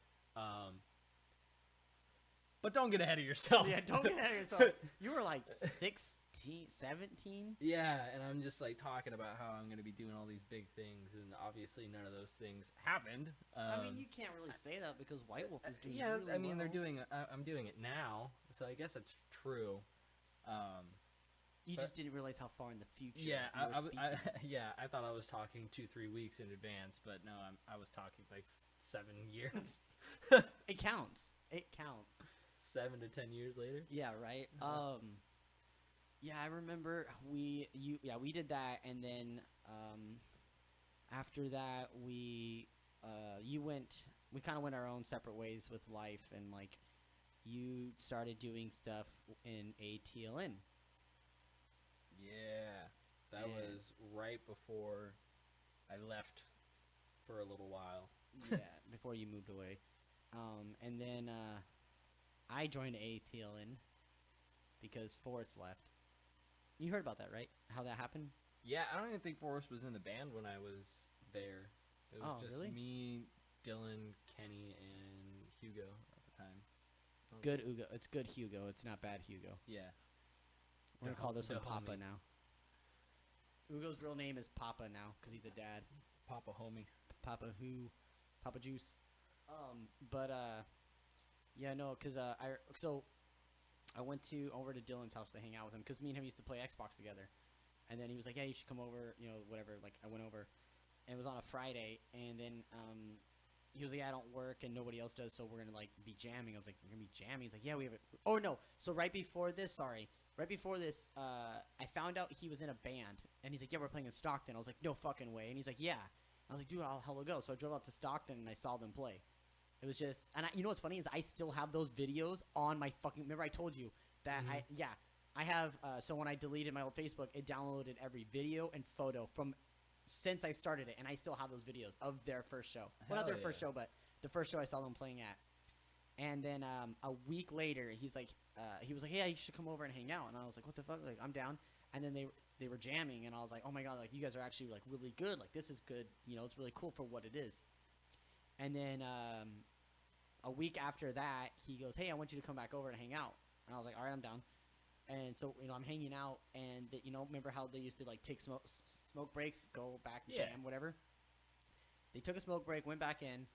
But don't get ahead of yourself. Yeah, don't get ahead of yourself. You were like 16, 17? Yeah, and I'm just like talking about how I'm going to be doing all these big things, and obviously none of those things happened. I mean, you can't really say that because White Wolf is doing yeah, really I mean, well. they're doing I'm doing it now, so I guess it's true. You just didn't realize how far in the future. Yeah, you were I thought I was talking 2-3 weeks in advance, but no, I was talking like 7 years. It counts. It counts. 7 to 10 years later. Yeah, right. Yeah, I remember we did that, and then after that we kind of went our own separate ways with life, and like you started doing stuff in ATLN. Yeah, that was right before I left for a little while. Yeah, before you moved away. And then I joined ATLN because Forrest left. You heard about that, right? How that happened? Yeah, I don't even think Forrest was in the band when I was there. It was just really? me, Dylan, Kenny, and Hugo at the time. Good Hugo. It's good Hugo. It's not bad Hugo. Yeah. We're gonna call this one the Papa homie. now. Hugo's real name is Papa now because he's a dad. Papa homie. Papa Juice. Yeah, no, because I went over to Dylan's house to hang out with him because me and him used to play Xbox together, and then he was like, "Yeah, you should come over," you know, whatever. Like I went over, and it was on a Friday, and then he was like, "Yeah, I don't work and nobody else does, so we're gonna like be jamming." I was like, "We're gonna be jamming?" He's like, "Yeah, we have it." Oh no! So right before this, I found out he was in a band, and he's like, "Yeah, we're playing in Stockton." I was like, "No fucking way!" And he's like, "Yeah." I was like, "Dude, I'll hella go." So I drove out to Stockton and I saw them play. It was just, and you know what's funny is I still have those videos on my fucking. Remember I told you that I have. So when I deleted my old Facebook, it downloaded every video and photo from since I started it, and I still have those videos of their first show. Well, not their first show, but the first show I saw them playing at. And then a week later, he was like, "Yeah, you should come over and hang out." And I was like, "What the fuck?" Like, I'm down. And then they were jamming, and I was like, "Oh my god, like you guys are actually like really good. Like this is good. You know, it's really cool for what it is." And then a week after that, he goes, "Hey, I want you to come back over and hang out." And I was like, "All right, I'm down." And so, you know, I'm hanging out, and you know, remember how they used to like take smoke breaks, go back, jam, whatever. They took a smoke break, went back in,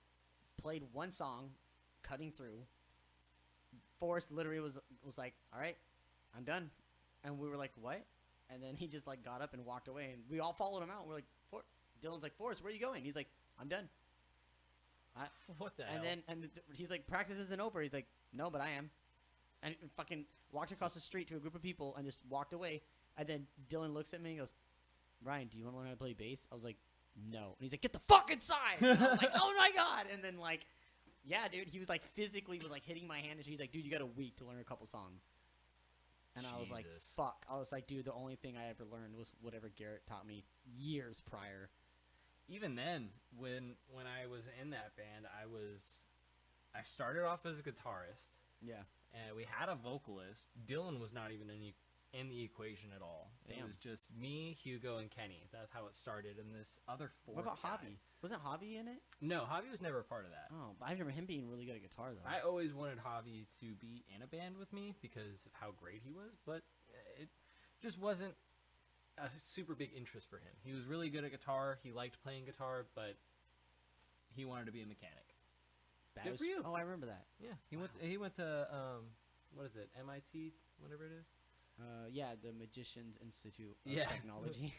played one song, Cutting Through. Forrest literally was like, "All right, I'm done," and we were like, "What?" And then he just like got up and walked away, and we all followed him out. We're like, Dylan's like, "Forrest, where are you going?" He's like, "I'm done." What the hell? And he's like, "Practice isn't over." He's like, "No, but I am." And fucking walked across the street to a group of people and just walked away. And then Dylan looks at me and goes, "Ryan, do you want to learn how to play bass?" I was like, "No." And he's like, "Get the fuck inside!" And I was like, "Oh my god!" And then like, yeah, dude, he was like physically was like hitting my hand, and he's like, "Dude, you got a week to learn a couple songs." And I was like, "Fuck!" I was like, "Dude, the only thing I ever learned was whatever Garrett taught me years prior." Even then, when I was in that band, I started off as a guitarist. Yeah. And we had a vocalist. Dylan was not even in the equation at all. Damn. It was just me, Hugo, and Kenny. That's how it started. And this other fourth What about guy. Hobby? Wasn't Hobby in it? No, Hobby was never a part of that. Oh, but I remember him being really good at guitar, though. I always wanted Hobby to be in a band with me because of how great he was, but it just wasn't a super big interest for him. He was really good at guitar. He liked playing guitar, but he wanted to be a mechanic. Good for you. Oh, I remember that. Yeah, he went to what is it, MIT, whatever it is. Yeah, the Magicians Institute of Technology.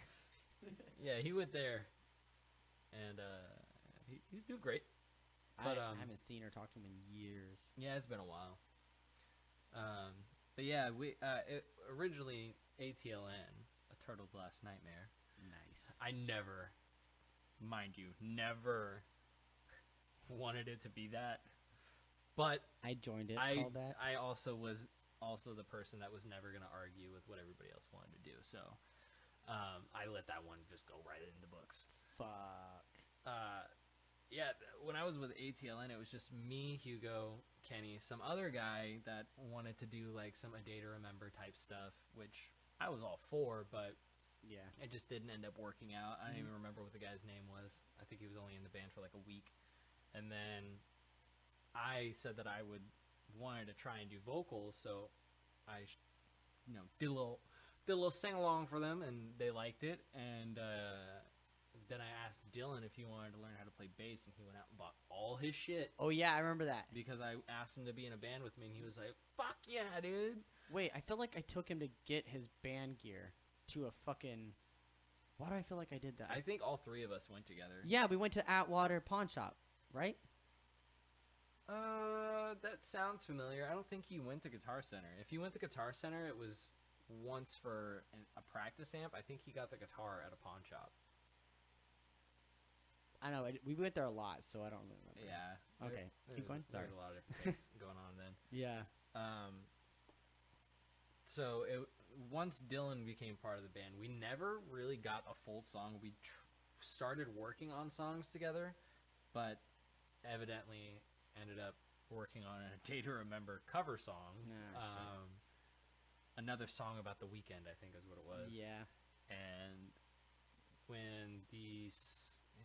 Yeah, he went there, and he's doing great. But I haven't seen or talked to him in years. Yeah, it's been a while. But yeah, originally ATLN, A Turtle's Last Nightmare. Nice. I never, mind you, never wanted it to be that. But I joined it. Called that. I also was the person that was never going to argue with what everybody else wanted to do. So I let that one just go right in the books. Fuck. Yeah, when I was with ATLN, it was just me, Hugo, Kenny, some other guy that wanted to do like some A Day to Remember type stuff, which I was all for, but yeah, it just didn't end up working out. I don't even remember what the guy's name was. I think he was only in the band for like a week. And then I said that I wanted to try and do vocals, so I, did a little sing along for them, and they liked it. And then I asked Dylan if he wanted to learn how to play bass, and he went out and bought all his shit. Oh yeah, I remember that. Because I asked him to be in a band with me, and he was like, "Fuck yeah, dude!" Wait, I feel like I took him to get his band gear to a fucking. Why do I feel like I did that? I think all three of us went together. Yeah, we went to Atwater Pawn Shop, right? That sounds familiar. I don't think he went to Guitar Center. If he went to Guitar Center, it was once for a practice amp. I think he got the guitar at a pawn shop. I know. We went there a lot, so I don't remember. Yeah. Okay. Keep going. Sorry. There's a lot of different things going on then. Yeah. So once Dylan became part of the band, we never really got a full song. We started working on songs together, but evidently ended up working on A Day to Remember cover song. Another song about the weekend, I think is what it was. Yeah. And when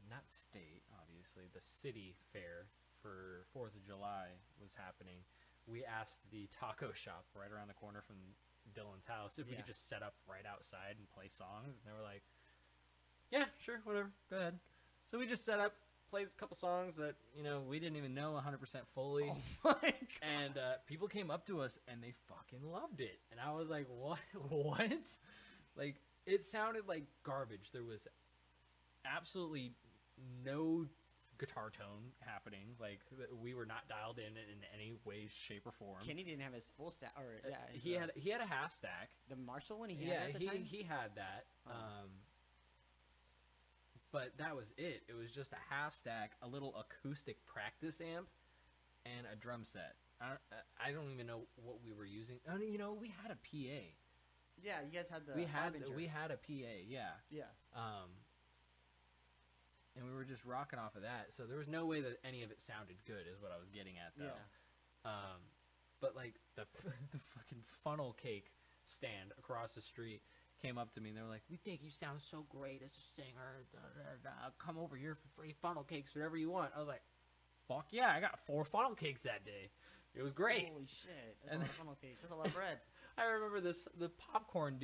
not state, obviously, the city fair for 4th of July was happening, we asked the taco shop right around the corner from Dylan's house if we could just set up right outside and play songs. And they were like, yeah, sure, whatever, go ahead. So we just set up, played a couple songs that, we didn't even know 100% fully. Oh my God. And people came up to us and they fucking loved it. And I was like, what? Like, it sounded like garbage. There was absolutely no guitar tone happening. Like, we were not dialed in any way, shape, or form. Kenny didn't have his full stack, or he had a half stack. The Marshall one he had at the time? he had that. But that was it. It was just a half stack, a little acoustic practice amp, and a drum set. I don't even know what we were using. Oh, we had a PA. Yeah, you guys had the we had a PA. Yeah. Yeah. And we were just rocking off of that. So there was no way that any of it sounded good, is what I was getting at, though. Yeah. But like the fucking funnel cake stand across the street came up to me and they were like, "We think you sound so great as a singer. Come over here for free funnel cakes, whatever you want." I was like, "Fuck yeah!" I got 4 funnel cakes that day. It was great. Holy shit! That's a lot of funnel cakes. That's a lot of bread. I remember the popcorn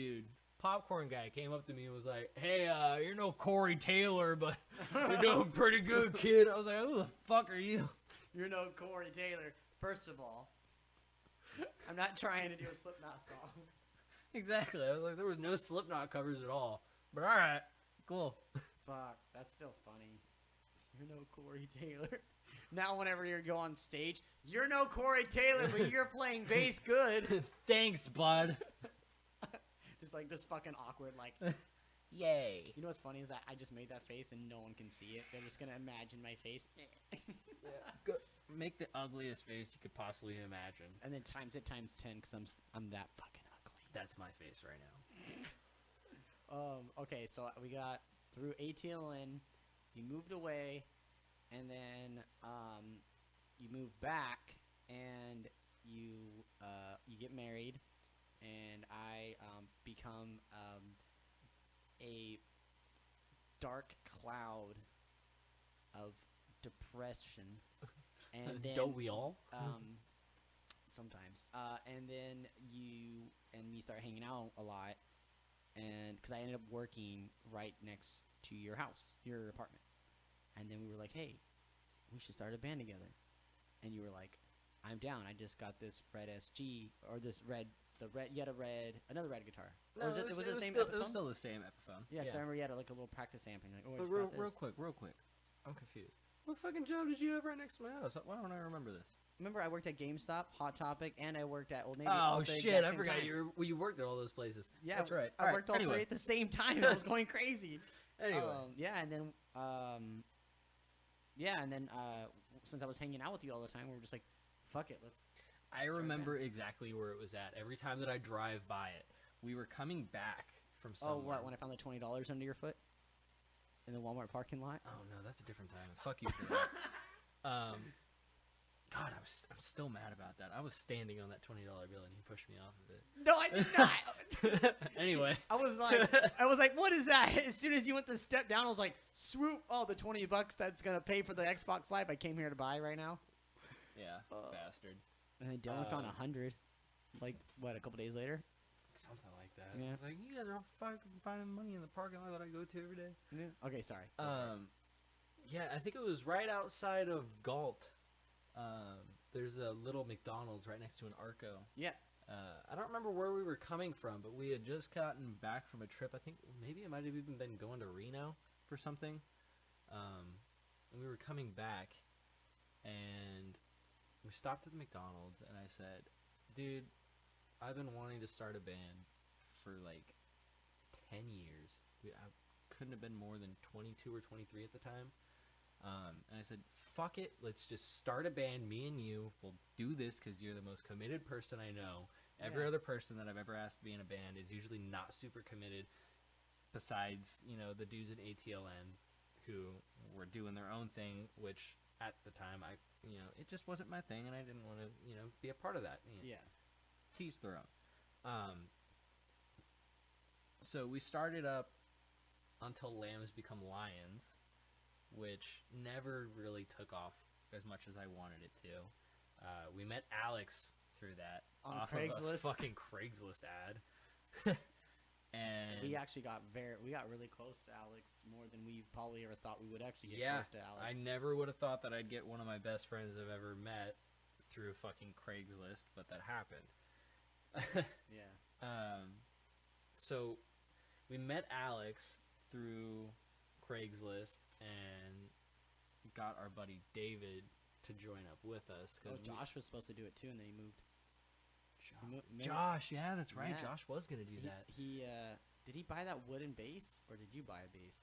guy came up to me and was like, "Hey, you're no Corey Taylor, but you're doing pretty good, kid." I was like, "Who the fuck are you?" You're no Corey Taylor. First of all, I'm not trying to do a Slipknot song. Exactly. I was like, there was no Slipknot covers at all. But all right, cool. Fuck, that's still funny. You're no Corey Taylor. Now whenever you go on stage, you're no Corey Taylor, but you're playing bass good. Thanks, bud. Just like this fucking awkward, like, yay. You know what's funny is that I just made that face and no one can see it. They're just going to imagine my face. Go, make the ugliest face you could possibly imagine. And then times it times 10 because I'm that fucking ugly. That's my face right now. Okay, so we got through ATLN. You moved away. And then you move back, and you get married, and I become a dark cloud of depression. And then don't we all? Sometimes. And then you and me start hanging out a lot, and because I ended up working right next to your house, your apartment. And then we were like, "Hey, we should start a band together." And you were like, "I'm down. I just got this red SG or this red. You had another red guitar. No, or was it the same still, Epiphone? It was still the same Epiphone. Yeah, because I remember you had like a little practice amp. And you're like, but real quick, I'm confused. What fucking job did you have right next to my house? Why don't I remember this? remember I worked at GameStop, Hot Topic, and I worked at Old Navy. Oh at the shit! exact I same forgot time. you worked at all those places. Yeah, that's right. I worked all three at the same time. I was going crazy. Anyway, yeah, and then since I was hanging out with you all the time, we were just like, fuck it, let's. I remember exactly where it was at. Every time that I drive by it, we were coming back from somewhere. Oh, what? When I found the $20 under your foot in the Walmart parking lot? Oh no, that's a different time. Fuck you for that. God, I'm still mad about that. I was standing on that $20 bill and he pushed me off of it. No, I did not. Anyway, I was like, what is that? As soon as you went to step down, I was like, swoop! Oh, the $20 that's gonna pay for the Xbox Live I came here to buy right now. Yeah, bastard. And then Dylan found 100. Like what? A couple days later. Something like that. Yeah. I was like, you guys are all fucking finding money in the parking lot that I go to every day. Yeah. Okay, sorry. Yeah, I think it was right outside of Galt. There's a little McDonald's right next to an Arco. Yeah. I don't remember where we were coming from, but we had just gotten back from a trip. I think maybe it might have even been going to Reno for something. And we were coming back, and we stopped at the McDonald's, and I said, dude, I've been wanting to start a band for like 10 years. I couldn't have been more than 22 or 23 at the time. And I said, fuck it, let's just start a band, me and you. We'll do this because you're the most committed person I know. Every other person that I've ever asked to be in a band is usually not super committed, besides, the dudes in ATLN who were doing their own thing, which at the time, it just wasn't my thing, and I didn't want to, be a part of that. Yeah. Teach their own. So we started up Until Lambs Become Lions, which never really took off as much as I wanted it to. We met Alex through that On off Craigslist. of a fucking Craigslist ad. And we actually got really close to Alex, more than we probably ever thought we would actually get close to Alex. I never would have thought that I'd get one of my best friends I've ever met through fucking Craigslist, but that happened. Yeah. So we met Alex through Craigslist and got our buddy David to join up with us. Josh was supposed to do it too, and then he moved. Josh, yeah, that's right. Yeah. Josh was gonna do that. He did he buy that wooden bass, or did you buy a bass?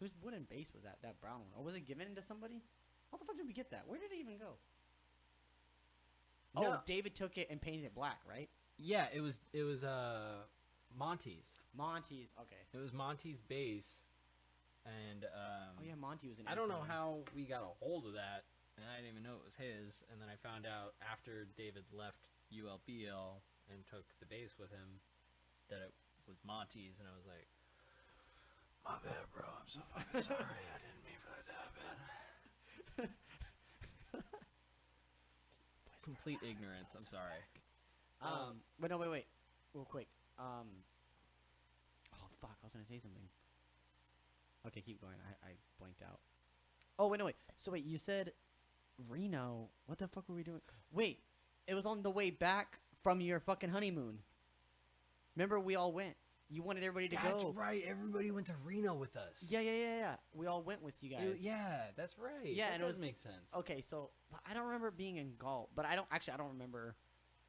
Whose wooden bass was that? That brown one, or was it given to somebody? How the fuck did we get that? Where did it even go? No. Oh, David took it and painted it black, right? Yeah, it was Monty's. Monty's, okay. It was Monty's bass, and oh yeah, Monty was in. I don't know how we got a hold of that, and I didn't even know it was his. And then I found out after David left ULBL and took the bass with him that it was Monty's, and I was like, my bad, bro. I'm so fucking sorry. I didn't mean for that to happen. Complete ignorance. I'm sorry. But no, wait, real quick. Oh fuck, I was gonna say something. Okay, keep going. I blanked out. Oh wait, no wait. So wait, you said Reno. What the fuck were we doing? Wait, it was on the way back from your fucking honeymoon. Remember, we all went. You wanted everybody to go. That's right. Everybody went to Reno with us. Yeah. We all went with you guys. Yeah, that's right. Yeah, that and it does was make sense. Okay, so I don't remember being in Galt, but I don't remember.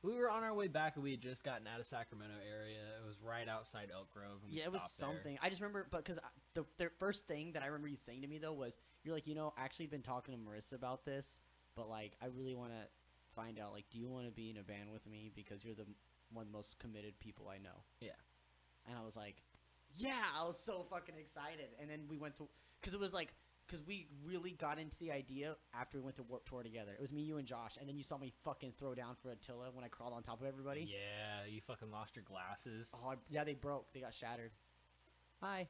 We were on our way back, and we had just gotten out of Sacramento area. It was right outside Elk Grove. And we Yeah, it was stopped there. something. I just remember, because the first thing that I remember you saying to me though was, you're like, I actually been talking to Marissa about this, but like, I really want to find out, like, do you want to be in a band with me, because you're one of the most committed people I know. Yeah. And I was like, yeah, I was so fucking excited. And then we went to, because we really got into the idea after we went to Warped Tour together. It was me, you, and Josh, and then you saw me fucking throw down for Attila when I crawled on top of everybody. Yeah, you fucking lost your glasses. Oh, yeah, they broke. They got shattered. Hi.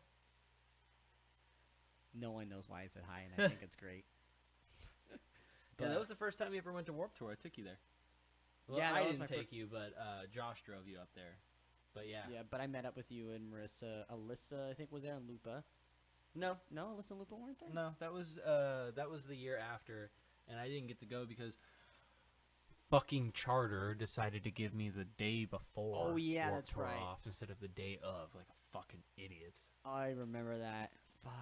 No one knows why I said hi, and I think it's great. Yeah, that was the first time you ever went to Warped Tour. I took you there. Well, Yeah, I that was didn't my take you, but Josh drove you up there. But yeah. Yeah, but I met up with you and Marissa. Alyssa, I think, was there, and Lupa. No, Alyssa and Lupa weren't there? no, that was the year after, and I didn't get to go because fucking Charter decided to give me the day before. Oh yeah, Warped that's Tour right. off instead of the day of, like fucking idiots. I remember that. Fuck.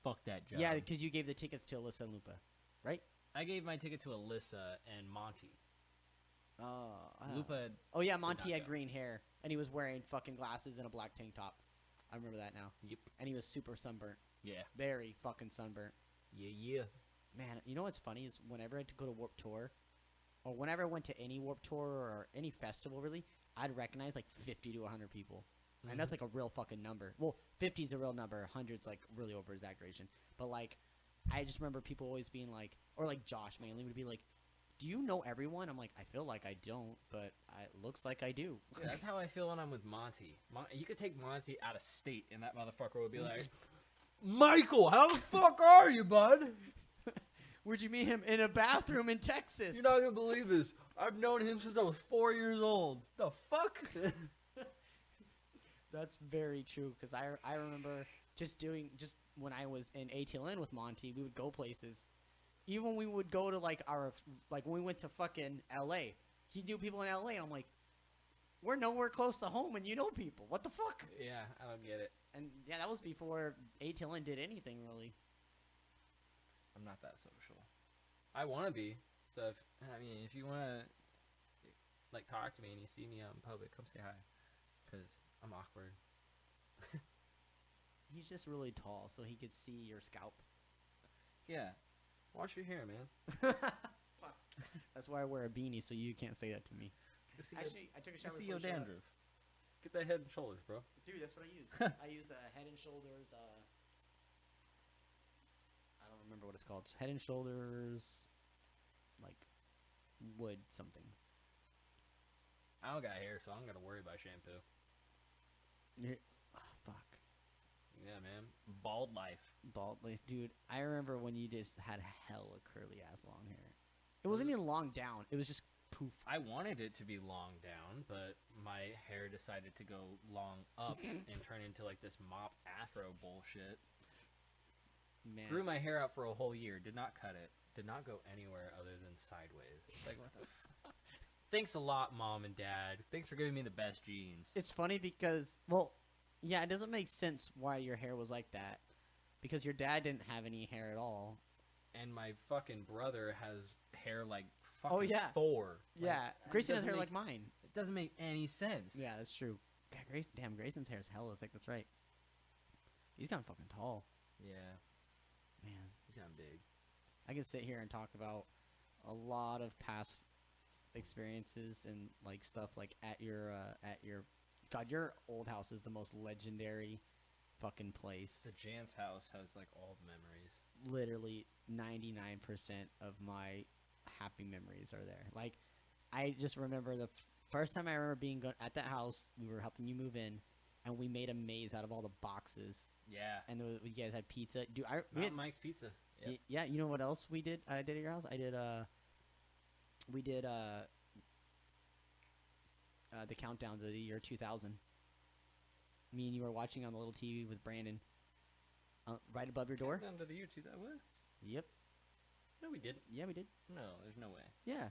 Fuck that job. Yeah, because you gave the tickets to Alyssa and Lupa, right? I gave my ticket to Alyssa and Monty. Lupa. Oh yeah, Monty not had go. green hair, and he was wearing fucking glasses and a black tank top. I remember that now. Yep. And he was super sunburnt. Yeah. Very fucking sunburnt. Yeah. Man, you know what's funny is whenever I had to go to Warped Tour, or whenever I went to any Warped Tour or any festival, really, I'd recognize like 50 to 100 people. And that's like a real fucking number. Well, 50 is a real number. 100's like really over exaggeration. But like, I just remember people always being like, or like Josh mainly would be like, "Do you know everyone?" I'm like, "I feel like I don't, but it looks like I do." Yeah, that's how I feel when I'm with Monty. You could take Monty out of state, and that motherfucker would be like, "Michael, how the fuck are you, bud? Where'd you meet him? In a bathroom in Texas. You're not gonna believe this. I've known him since I was 4 years old. The fuck?" That's very true, because I remember just when I was in ATLN with Monty, we would go places. Even when we would go to like when we went to fucking LA, he knew people in LA, and I'm like, we're nowhere close to home, and you know people. What the fuck? Yeah, I don't get it. And yeah, that was before ATLN did anything really. I'm not that social. I want to be. So if you want to like talk to me and you see me out in public, come say hi, because I'm awkward. He's just really tall, so he could see your scalp. Yeah. Wash your hair, man. That's why I wear a beanie, so you can't say that to me. Actually, I took a shower see before your the show. dandruff. Get that head and shoulders, bro. Dude, that's what I use. I use Head and Shoulders. I don't remember what it's called. Head and Shoulders, like wood something. I don't got hair, so I don't got to worry about shampoo. Oh, fuck. Yeah, man. Bald life. Bald life, dude. I remember when you just had hella curly ass long hair. It wasn't even long down. It was just poof. I wanted it to be long down, but my hair decided to go long up and turn into like this mop afro bullshit. Man. Grew my hair out for a whole year. Did not cut it. Did not go anywhere other than sideways. It's like, what the Thanks a lot, Mom and Dad. Thanks for giving me the best genes. It's funny because, well, yeah, it doesn't make sense why your hair was like that. Because your dad didn't have any hair at all. And my fucking brother has hair like fucking Thor. Yeah, Like, Grayson has hair like mine. It doesn't make any sense. Yeah, that's true. God, Grayson's hair is hella thick. That's right. He's gotten fucking tall. Yeah. Man. He's gotten big. I can sit here and talk about a lot of past experiences and like stuff like at your God, your old house is the most legendary fucking place. The Jan's house has like all the memories. Literally 99% of my happy memories are there. Like, I just remember the first time I remember being at that house, we were helping you move in, and we made a maze out of all the boxes. Yeah. And you guys had pizza. Dude, Mike's Pizza. Yep. Yeah, you know what else we did? I did at your house? We did the countdown to the year 2000. Me and you were watching on the little TV with Brandon, right above your door. Countdown to the year 2000. What? Yep. No, we didn't. Yeah, we did. No, there's no way. Yeah.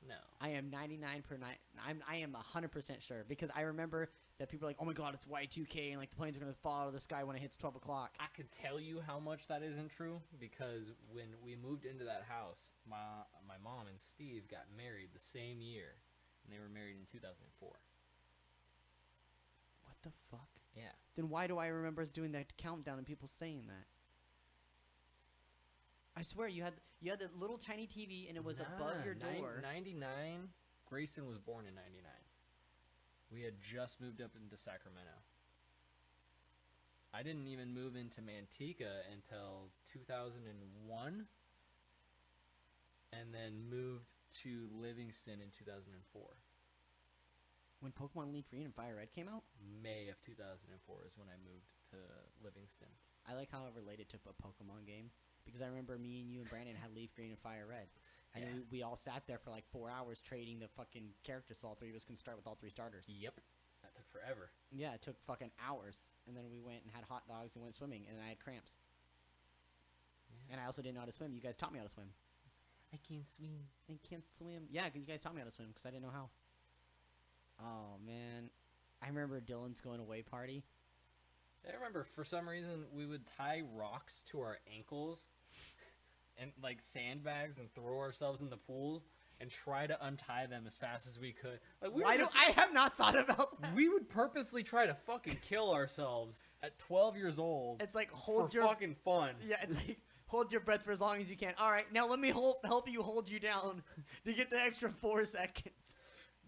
No. I am 100% sure, because I remember that people were like, "Oh my God, it's Y2K, and like the planes are gonna fall out of the sky when it hits 12 o'clock." I could tell you how much that isn't true, because when we moved into that house, my mom and Steve got married the same year, and they were married in 2004. What the fuck? Yeah. Then why do I remember us doing that countdown and people saying that? I swear you had that little tiny TV and it was above your door. 99. Grayson was born in 99. We had just moved up into Sacramento. I didn't even move into Manteca until 2001, and then moved to Livingston in 2004. When Pokemon Leaf Green and Fire Red came out? May of 2004 is when I moved to Livingston. I like how it related to a Pokemon game, because I remember me and you and Brandon had Leaf Green and Fire Red. And then we all sat there for like 4 hours trading the fucking characters so all three of us can start with all three starters. Yep. That took forever. Yeah, it took fucking hours. And then we went and had hot dogs and went swimming, and I had cramps. Yeah. And I also didn't know how to swim. You guys taught me how to swim. I can't swim. I can't swim. Yeah, you guys taught me how to swim because I didn't know how. Oh, man. I remember Dylan's going away party. I remember for some reason we would tie rocks to our ankles and like sandbags and throw ourselves in the pools and try to untie them as fast as we could. Like I have not thought about that. We would purposely try to fucking kill ourselves at 12 years old. It's like for fucking fun. Yeah, it's like hold your breath for as long as you can. All right, now let me help you hold you down to get the extra 4 seconds.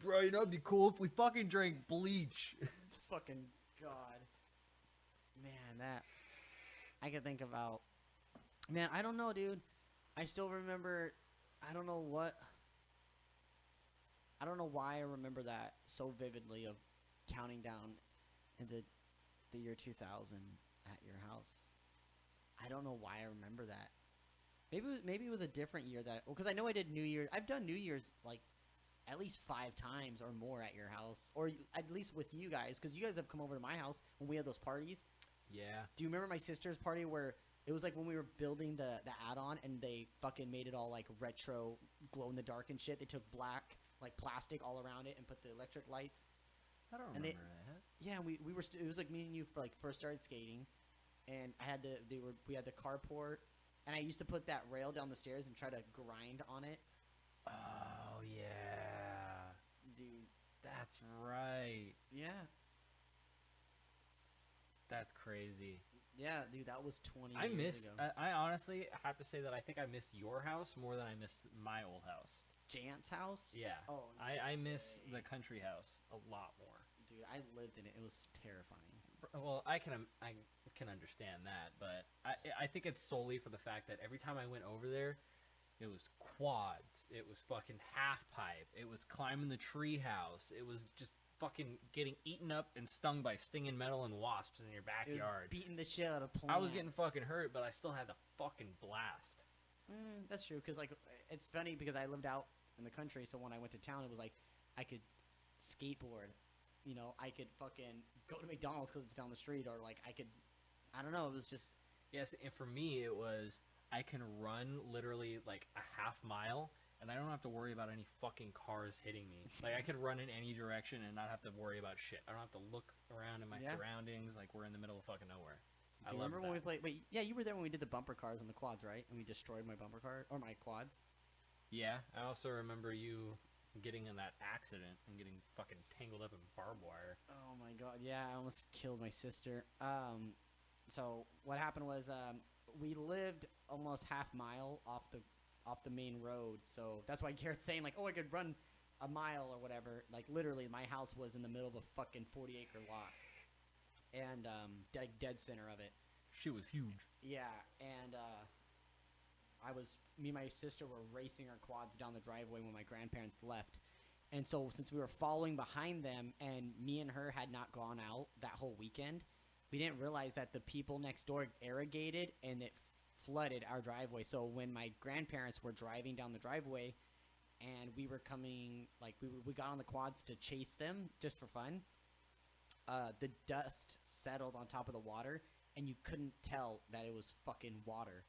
Bro, you know it'd be cool if we fucking drank bleach. Fucking God. Man, that I could think about. Man, I don't know, dude. I still remember. I don't know why I remember that so vividly of counting down into the year 2000 at your house. I don't know why I remember that. Maybe it was a different year that, because I know I did New Year's. I've done New Year's like at least 5 times or more at your house, or at least with you guys, because you guys have come over to my house when we had those parties. Yeah. Do you remember my sister's party where it was like when we were building the add-on and they fucking made it all like retro, glow in the dark and shit? They took black like plastic all around it and put the electric lights. I don't remember that. Yeah, we were it was like me and you for like first started skating, and I had we had the carport, and I used to put that rail down the stairs and try to grind on it. Oh yeah, dude, that's right. Yeah, that's crazy. Yeah, dude, that was 20 years ago. I honestly have to say that I think I missed your house more than I missed my old house. Jant's house? Yeah. Oh, no I miss the country house a lot more. Dude, I lived in it. It was terrifying. Well, I can understand that, but I think it's solely for the fact that every time I went over there, it was quads, it was fucking half pipe, it was climbing the tree house, it was just fucking getting eaten up and stung by stinging metal and wasps in your backyard. Beating the shit out of plants. I was getting fucking hurt, but I still had the fucking blast. That's true, because like it's funny because I lived out in the country, so when I went to town, it was like I could skateboard. You know, I could fucking go to McDonald's because it's down the street, or like I could, I don't know, it was just... Yes, and for me, it was, I can run literally like a half mile, and I don't have to worry about any fucking cars hitting me. Like, I could run in any direction and not have to worry about shit. I don't have to look around in my surroundings like we're in the middle of fucking nowhere. Do you remember when we played... Wait, yeah, you were there when we did the bumper cars and the quads, right? And we destroyed my bumper car, or my quads. Yeah, I also remember you getting in that accident and getting fucking tangled up in barbed wire. Oh my god, yeah, I almost killed my sister. So what happened was we lived almost half mile off the main road, so that's why Garrett's saying like, oh, I could run a mile or whatever. Like literally, my house was in the middle of a fucking 40-acre lot, and like dead center of it. She was huge. Yeah, and me and my sister were racing our quads down the driveway when my grandparents left. And so since we were following behind them and me and her had not gone out that whole weekend, we didn't realize that the people next door irrigated and it flooded our driveway. So when my grandparents were driving down the driveway and we were coming, like we got on the quads to chase them just for fun, the dust settled on top of the water and you couldn't tell that it was fucking water.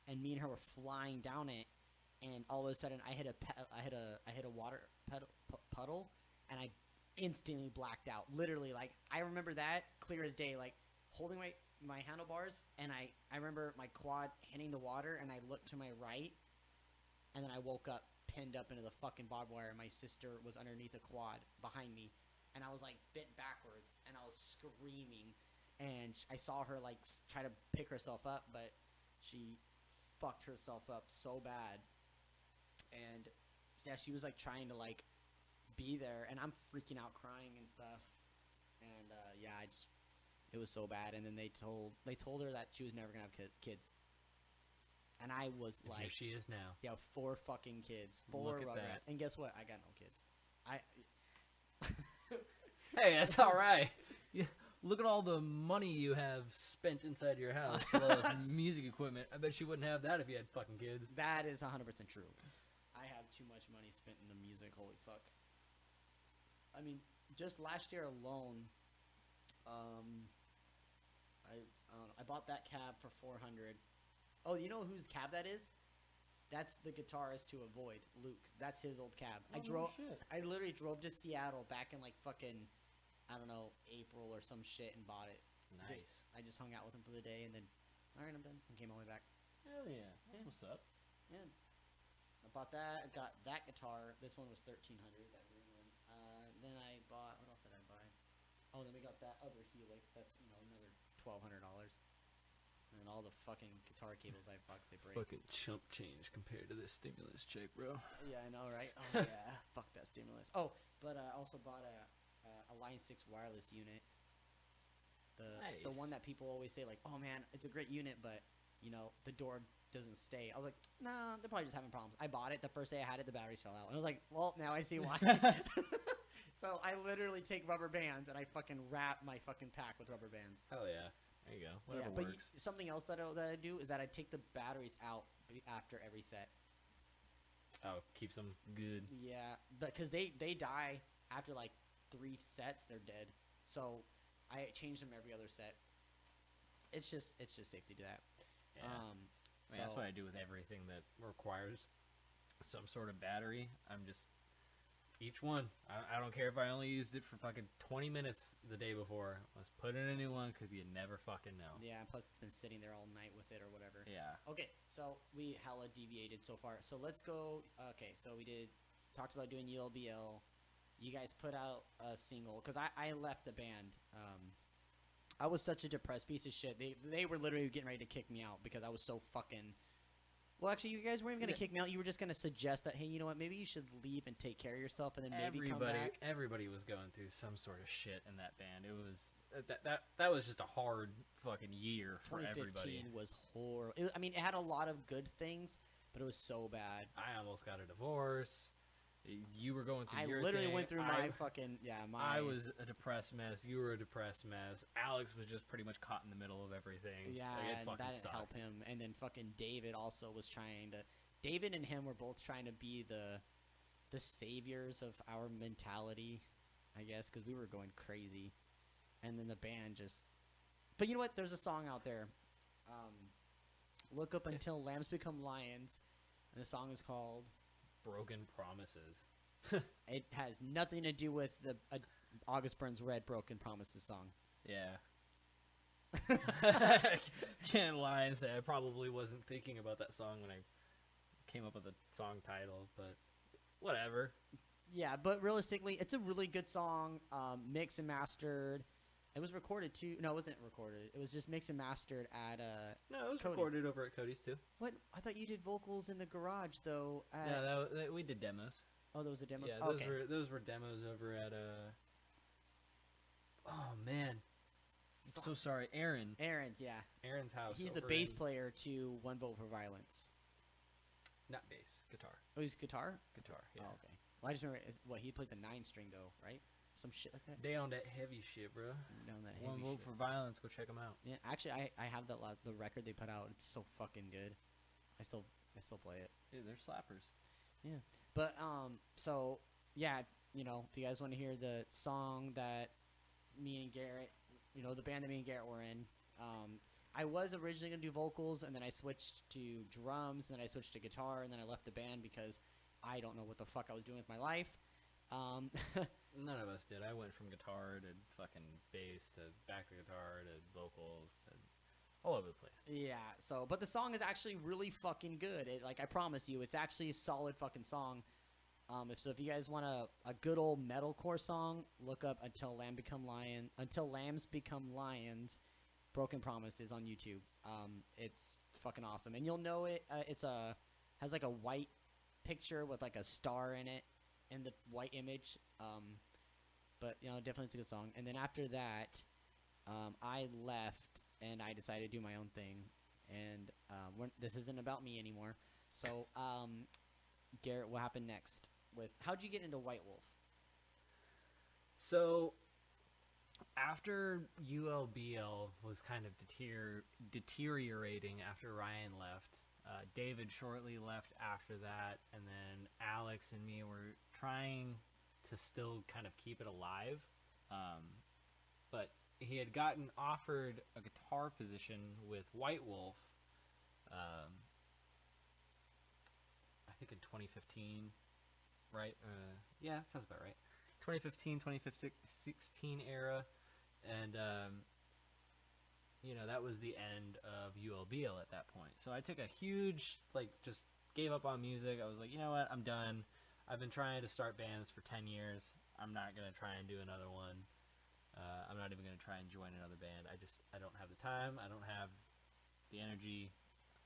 And me and her were flying down it, and all of a sudden I hit a water puddle, and I instantly blacked out. Literally, like I remember that clear as day, like holding my handlebars, and I remember my quad hitting the water, and I looked to my right, and then I woke up pinned up into the fucking barbed wire. And my sister was underneath a quad behind me, and I was like bent backwards, and I was screaming, and I saw her like try to pick herself up, but she fucked herself up so bad. And yeah, she was like trying to like be there, and I'm freaking out crying and stuff. And yeah, it was so bad. And then they told her that she was never gonna have kids. And I was like, here she is now. Yeah, 4 fucking kids. 4 Look at Rugrats. that. And guess what? I got no kids. Hey, that's all right. Yeah. Look at all the money you have spent inside your house for all this music equipment. I bet you wouldn't have that if you had fucking kids. That is 100% true. I have too much money spent in the music. Holy fuck. I mean, just last year alone, I bought that cab for $400. Oh, you know whose cab that is? That's the guitarist to Avoid, Luke. That's his old cab. Oh, I literally drove to Seattle back in like fucking, I don't know, April or some shit and bought it. Nice. I just hung out with him for the day and then, all right, I'm done. And came all the way back. Hell yeah. That's what's up. Yeah. I bought that. I got that guitar. This one was $1,300. That green one. Then I bought. What else did I buy? Oh, then we got that other Helix. That's another $1,200. And then all the fucking guitar cables I bought 'cause they break. Fucking chump change compared to this stimulus check, bro. Yeah, I know, right? Oh yeah, fuck that stimulus. Oh, but I also bought a Line 6 wireless unit. The one that people always say like, oh man, it's a great unit, but the door doesn't stay. I was like, nah, they're probably just having problems. I bought it the first day I had it, the batteries fell out. And I was like, well, now I see why. So I literally take rubber bands and I fucking wrap my fucking pack with rubber bands. Hell yeah. There you go. Whatever but works. Something else that I do is that I take the batteries out after every set. Oh, keeps them good. Yeah, because they die after like 3 sets. They're dead. So I change them every other set. It's just safe to do that. Yeah. That's what I do with everything that requires some sort of battery. I'm just each one. I don't care if I only used it for fucking 20 minutes the day before. Let's put in a new one because you never fucking know. Yeah, plus it's been sitting there all night with it or whatever. Yeah. Okay, so we hella deviated so far. So let's go. Okay, so we talked about doing ULBL. You guys put out a single because I left the band. I was such a depressed piece of shit. They were literally getting ready to kick me out because I was so fucking. Well, actually, you guys weren't even going to kick me out. You were just going to suggest that, hey, you know what? Maybe you should leave and take care of yourself, and then maybe come back. Everybody was going through some sort of shit in that band. It was that was just a hard fucking year for everybody. 2015 was horrible. It had a lot of good things, but it was so bad. I almost got a divorce. You were going through your I literally thing. went through my I was a depressed mess. You were a depressed mess. Alex was just pretty much caught in the middle of everything. Yeah, it and that didn't sucked. help him. And then fucking David also was trying to. David and him were both trying to be the saviors of our mentality, I guess, because we were going crazy. And then the band just. But you know what? There's a song out there. Look up until lambs become lions, and the song is called Broken Promises. It has nothing to do with the August Burns Red Broken Promises song. Yeah. Can't lie and say I probably wasn't thinking about that song when I came up with the song title, but whatever. Yeah, but realistically, it's a really good song, mixed and mastered. It was recorded too. No, it wasn't recorded. It was just mixed and mastered at No, it was Cody's. recorded over at Cody's too. What? I thought you did vocals in the garage though. Yeah, we did demos. Oh, those were demos. Yeah, those were demos over at Oh man, I'm so sorry, Aaron's house. He's the bass player to One Vote for Violence. Not bass, guitar. Oh, he's guitar. Guitar. Yeah. Oh, okay. Well, I just remember he plays the 9-string though, right? Some shit like that. They on that heavy shit, bro. Down that One heavy Vote shit. for Violence. Go check them out. Yeah, actually, I have the record they put out. It's so fucking good. I still play it. Dude, they're slappers. Yeah, but so yeah, if you guys want to hear the song that me and Garrett, the band that me and Garrett were in, I was originally gonna do vocals, and then I switched to drums, and then I switched to guitar, and then I left the band because I don't know what the fuck I was doing with my life. None of us did. I went from guitar to fucking bass to back to guitar to vocals to all over the place. Yeah. So, but the song is actually really fucking good. I promise you, it's actually a solid fucking song. If you guys want a good old metalcore song, look up Until Lambs Become Lions. Broken Promises on YouTube. It's fucking awesome, and you'll know it. Has like a white picture with like a star in it. In the white image, but definitely it's a good song. And then after that, I left and I decided to do my own thing. And this isn't about me anymore. So, Garrett, what happened next? How'd you get into White Wolf? So, after ULBL was kind of deteriorating after Ryan left. David shortly left after that, and then Alex and me were trying to still kind of keep it alive. But he had gotten offered a guitar position with White Wolf, I think in 2015, right? Yeah, sounds about right. 2015, 2016 era, and that was the end of ULBL at that point. So I took a huge, just gave up on music. I was like, you know what, I'm done. I've been trying to start bands for 10 years. I'm not going to try and do another one. I'm not even going to try and join another band. I don't have the time. I don't have the energy.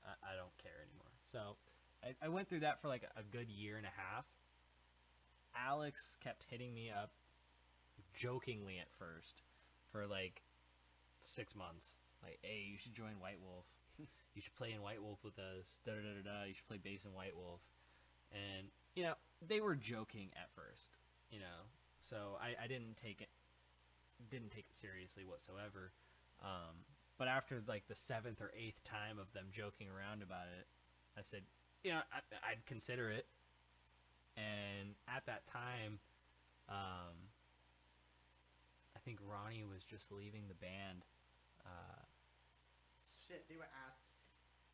I don't care anymore. So I went through that for like a good year and a half. Alex kept hitting me up jokingly at first for like 6 months. Like, hey, you should join White Wolf. You should play in White Wolf with us. Da-da-da-da-da. You should play bass in White Wolf. And, they were joking at first, So I didn't take it seriously whatsoever. But after like the 7th or 8th time of them joking around about it, I said, I'd consider it. And at that time, I think Ronnie was just leaving the band.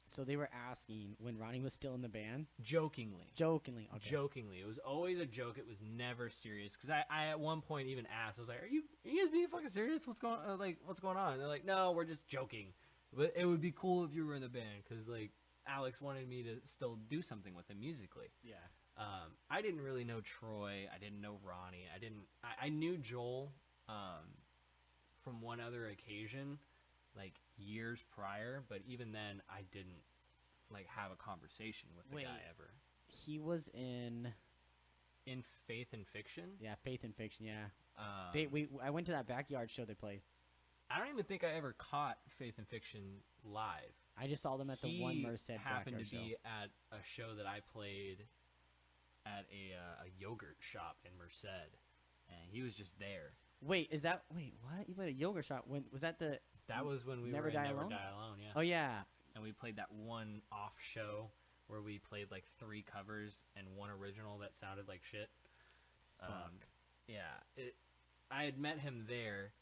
So they were asking when Ronnie was still in the band? Jokingly. Okay. Jokingly. It was always a joke. It was never serious. Because I at one point even asked, I was like, are you guys being fucking serious? What's going on? And they're like, no, we're just joking. But it would be cool if you were in the band. Because, Alex wanted me to still do something with him musically. Yeah. I didn't really know Troy. I didn't know Ronnie. I knew Joel from one other occasion, years prior, but even then I didn't have a conversation with the guy ever. He was in Faith and Fiction. Yeah, Faith and Fiction. Yeah. I went to that backyard show they played. I don't even think I ever caught Faith and Fiction live. I just saw them at the one Merced happened to show. be at a show that I played at a yogurt shop in Merced, and he was just there. Wait, what? You played a yogurt shop? When was that? That was when we were in Never Die Alone. Yeah. Oh yeah. And we played that one off show where we played 3 covers and 1 original that sounded like shit. Fuck. Yeah. I had met him there.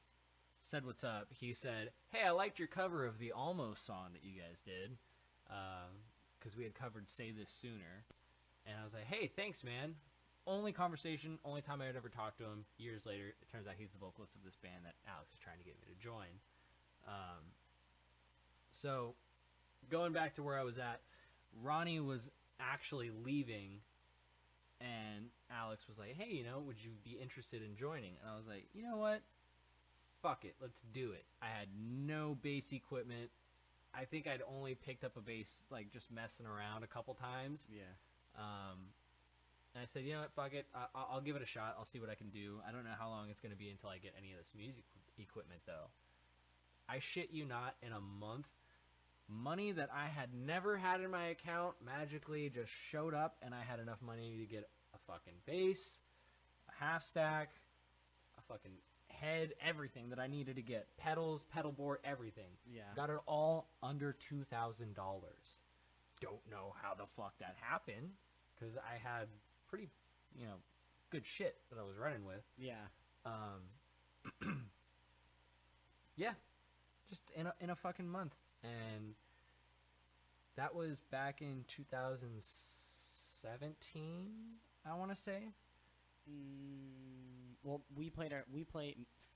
Said what's up. He said, "Hey, I liked your cover of the Almost song that you guys did, because we had covered Say This Sooner." And I was like, "Hey, thanks, man." Only conversation, only time I had ever talked to him. Years later, it turns out he's the vocalist of this band that Alex is trying to get me to join. So, going back to where I was at, Ronnie was actually leaving, and Alex was like, "Hey, would you be interested in joining?" And I was like, "You know what? Fuck it, let's do it." I had no bass equipment. I think I'd only picked up a bass, just messing around a couple times. Yeah. And I said, you know what, fuck it. I'll give it a shot. I'll see what I can do. I don't know how long it's going to be until I get any of this music equipment, though. I shit you not, in a month, money that I had never had in my account magically just showed up, and I had enough money to get a fucking bass, a half stack, a fucking head, everything that I needed to get. Pedals, pedal board, everything. Yeah. Got it all under $2,000. Don't know how the fuck that happened, because I had pretty, good shit that I was running with. Yeah. Yeah, just in a fucking month, and that was back in 2017. I want to say. Well,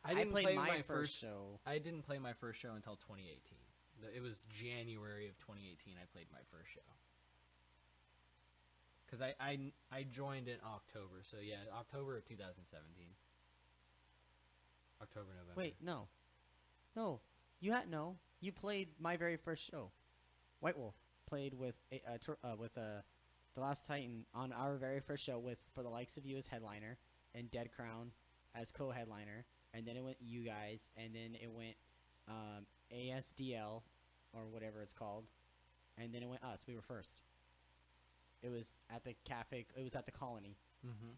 I played my first show. I didn't play my first show until 2018. It was January of 2018. I played my first show. Because I joined in October, so yeah, October of 2017. October, November. Wait, no. You played my very first show. White Wolf played with The Last Titan on our very first show with For the Likes of You as headliner and Dead Crown as co-headliner, and then it went you guys, and then it went ASDL or whatever it's called, and then it went us. We were first. It was at the cafe. It was at the Colony. Mm-hmm.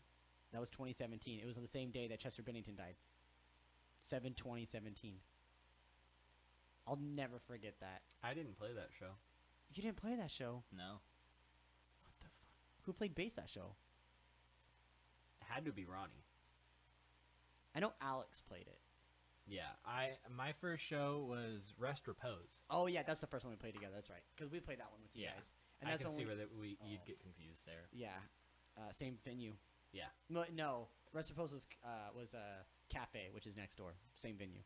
That was 2017. It was on the same day that Chester Bennington died. 7/20/17. I'll never forget that. I didn't play that show. You didn't play that show? No. What the fuck? Who played bass that show? It had to be Ronnie. I know Alex played it. Yeah, my first show was Rest Repose. Oh yeah, that's the first one we played together. That's right, because we played that one with you guys. And that's I can see where you'd get confused there. Yeah, same venue. Yeah. No, Rest Repose was a cafe, which is next door. Same venue.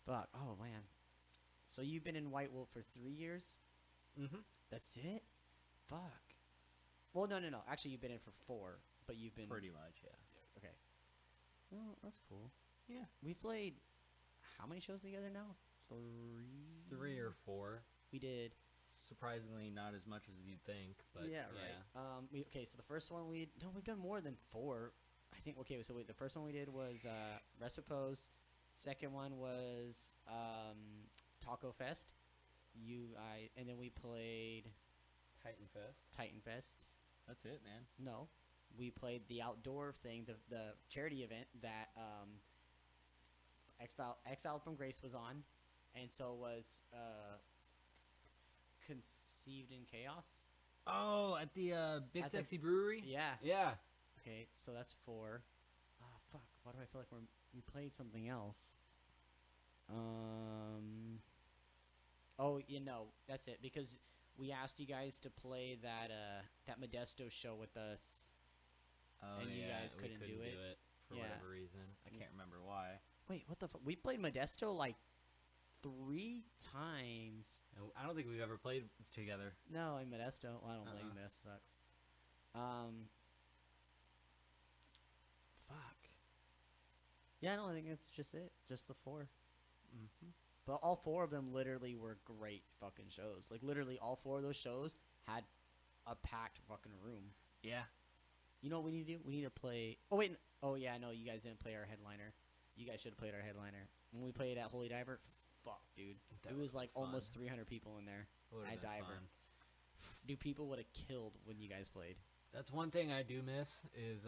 Fuck. Oh man. So you've been in White Wolf for 3 years? Mm-hmm. That's it? Fuck. Well, no. Actually, you've been in for 4, but you've been Pretty much, yeah. Okay. Well, that's cool. Yeah. We played how many shows together now? 3. 3 or 4. We did. Surprisingly, not as much as you'd think, but Yeah, right. Okay, so the first one we've done more than 4. I think. Okay, so the first one we did was Rest with Foes. Second one was Taco Fest. And then we played Titan Fest. That's it, man. No, we played the outdoor thing, the charity event that Exiled from Grace was on, and so was Conceived in Chaos. Oh, at the Big At Sexy Brewery? Yeah. Yeah. Okay, so that's 4. Fuck. Why do I feel like we played something else? Oh, that's it. Because we asked you guys to play that Modesto show with us. Oh, and yeah, you guys we couldn't do it for whatever reason. I can't remember why. Wait, what the fuck? We played Modesto like 3 times. And I don't think we've ever played together. No, in Modesto. Well, I don't think Modesto sucks. Fuck. Yeah, no, I think it's just it. Just the 4. Mm-hmm. But all 4 of them literally were great fucking shows. Like, literally all 4 of those shows had a packed fucking room. Yeah. You know what we need to do? We need to play... Oh, wait. Oh, yeah, no, you guys didn't play our headliner. You guys should have played our headliner. When we played at Holy Diver, fuck, dude. It was like almost 300 people in there at Diver. Dude, people would have killed when you guys played. That's one thing I do miss is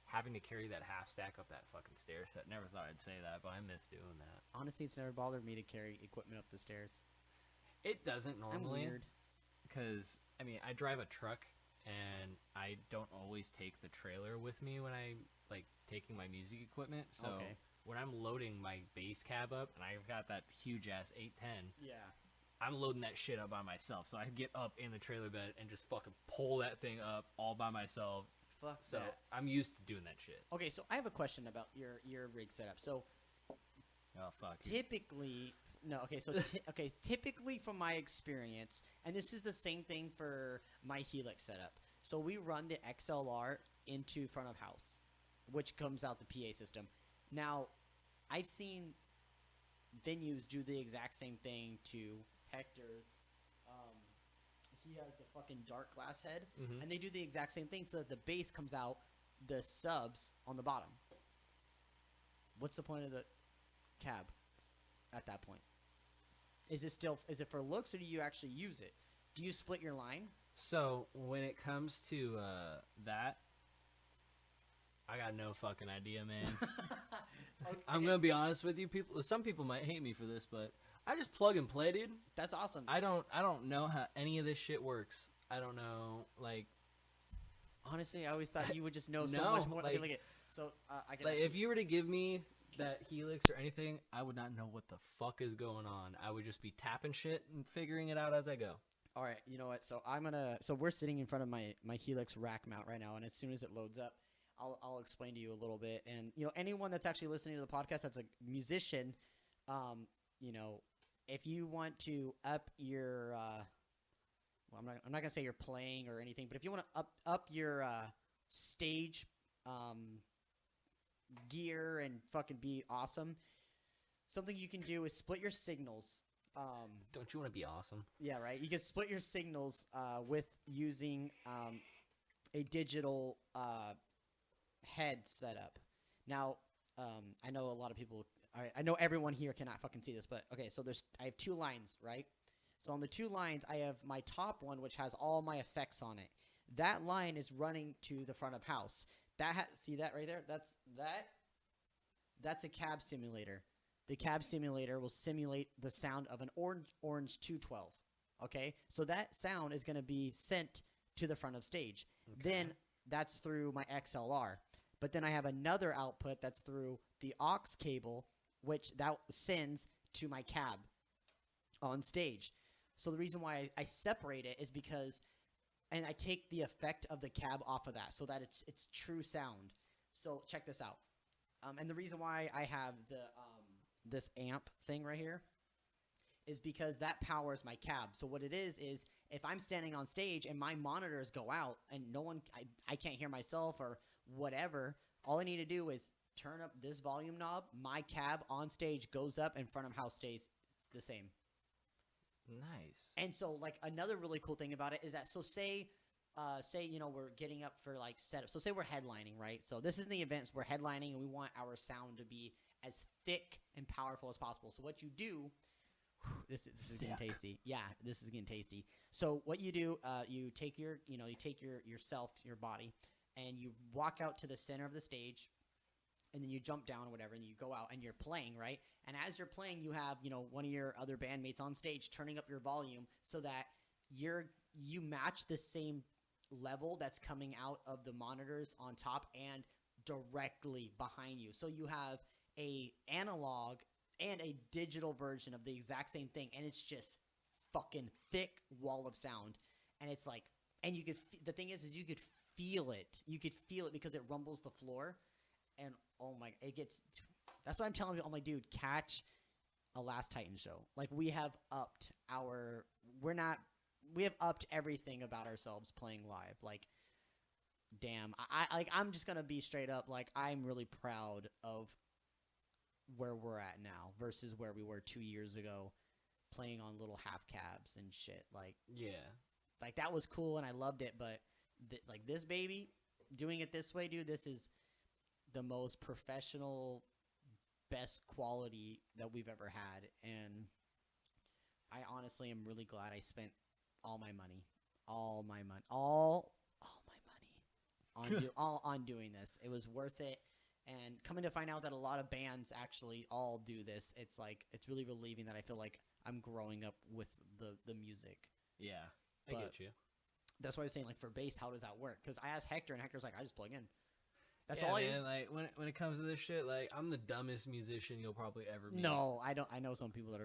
having to carry that half stack up that fucking stair set. Never thought I'd say that, but I miss doing that. Honestly, it's never bothered me to carry equipment up the stairs. It doesn't normally. I'm weird. Because, I mean, I drive a truck, and I don't always take the trailer with me when I, like, taking my music equipment. So when I'm loading my bass cab up, and I've got that huge-ass 810, yeah, I'm loading that shit up by myself. So I get up in the trailer bed and just fucking pull that thing up all by myself. Fuck so that. I'm used to doing that shit. Okay, so I have a question about your rig setup. So oh fuck. Typically, typically from my experience, and this is the same thing for my Helix setup. So we run the XLR into front of house, which comes out the PA system. Now, I've seen venues do the exact same thing to Hector's. He has the fucking dark glass head, and they do the exact same thing so that the bass comes out the subs on the bottom. What's the point of the cab at that point? Is it for looks, or do you actually use it? Do you split your line? So when it comes to that, I got no fucking idea, man. Okay. I'm gonna be honest with you. Some people might hate me for this, but I just plug and play, dude. That's awesome. I don't know how any of this shit works. I don't know, like. Honestly, I always thought you would just know so much more. Like, okay, so I can. Like, if you were to give me that Helix or anything, I would not know what the fuck is going on. I would just be tapping shit and figuring it out as I go. All right, you know what? So So we're sitting in front of my Helix rack mount right now, and as soon as it loads up, I'll explain to you a little bit. And anyone that's actually listening to the podcast that's a musician, if you want to up your, well, I'm not gonna say you're playing or anything, but if you want to up your stage gear and fucking be awesome, something you can do is split your signals. Don't you want to be awesome? Yeah, right. You can split your signals with using a digital head setup. Now, I know a lot of people. I know everyone here cannot fucking see this, but okay. So I have 2 lines, right? So on the 2 lines, I have my top one, which has all my effects on it. That line is running to the front of house. See that right there? That's a cab simulator. The cab simulator will simulate the sound of an orange 212. Okay, so that sound is going to be sent to the front of stage. Okay. Then that's through my XLR. But then I have another output that's through the aux cable, which that sends to my cab on stage. So the reason why I separate it is because, and I take the effect of the cab off of that so that it's true sound. So check this out. And the reason why I have this amp thing right here is because that powers my cab. So what it is if I'm standing on stage and my monitors go out and I can't hear myself or whatever, all I need to do is turn up this volume knob. My cab on stage goes up and front of house stays the same. Nice. And so like another really cool thing about it is that, so say, you know, we're getting up for like setup. So say we're headlining, right? So this is the events we're headlining and we want our sound to be as thick and powerful as possible. So what you do, this is getting tasty. Yeah, this is getting tasty. So what you do, you take your yourself, your body, and you walk out to the center of the stage, and then you jump down or whatever, and you go out and you're playing, right? And as you're playing, you have, you know, one of your other bandmates on stage turning up your volume so that you match the same level that's coming out of the monitors on top and directly behind you. So you have a analog and a digital version of the exact same thing, and it's just fucking thick wall of sound. And it's like, and you could the thing is you could feel it. You could feel it because it rumbles the floor. And oh my, it gets. That's why I'm telling you, oh my dude, catch a Last Titan show. Like we have upped we have upped everything about ourselves playing live. Like, damn, I'm just gonna be straight up. Like, I'm really proud of where we're at now versus where we were 2 years ago, playing on little half cabs and shit. Like, Yeah. like that was cool and I loved it, but like this baby, doing it this way, dude, this is the most professional, best quality that we've ever had. And I honestly am really glad I spent all my money on doing this. It was worth it. And coming to find out that a lot of bands actually all do this, it's like, it's really relieving that I feel like I'm growing up with the music. Yeah, I get you. That's why I was saying, like, for bass, how does that work? Because I asked Hector, and Hector's like, I just plug in. That's all man, like when it comes to this shit, like I'm the dumbest musician you'll probably ever meet. No, I don't. I know some people that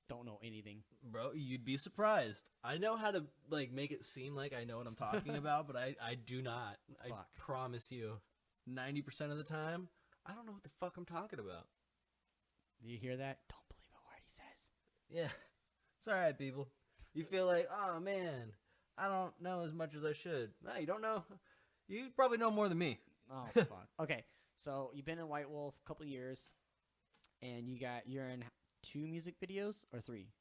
don't know anything. Bro, you'd be surprised. I know how to like make it seem like I know what I'm talking about, but I do not. Fuck. I promise you, 90% of the time, I don't know what the fuck I'm talking about. Do you hear that? Don't believe a word he says. Yeah, it's all right, people. You feel like, oh man, I don't know as much as I should. No, you don't know. You probably know more than me. Oh fuck. Okay, so you've been in White Wolf a couple years, and you're in 2 music videos or 3?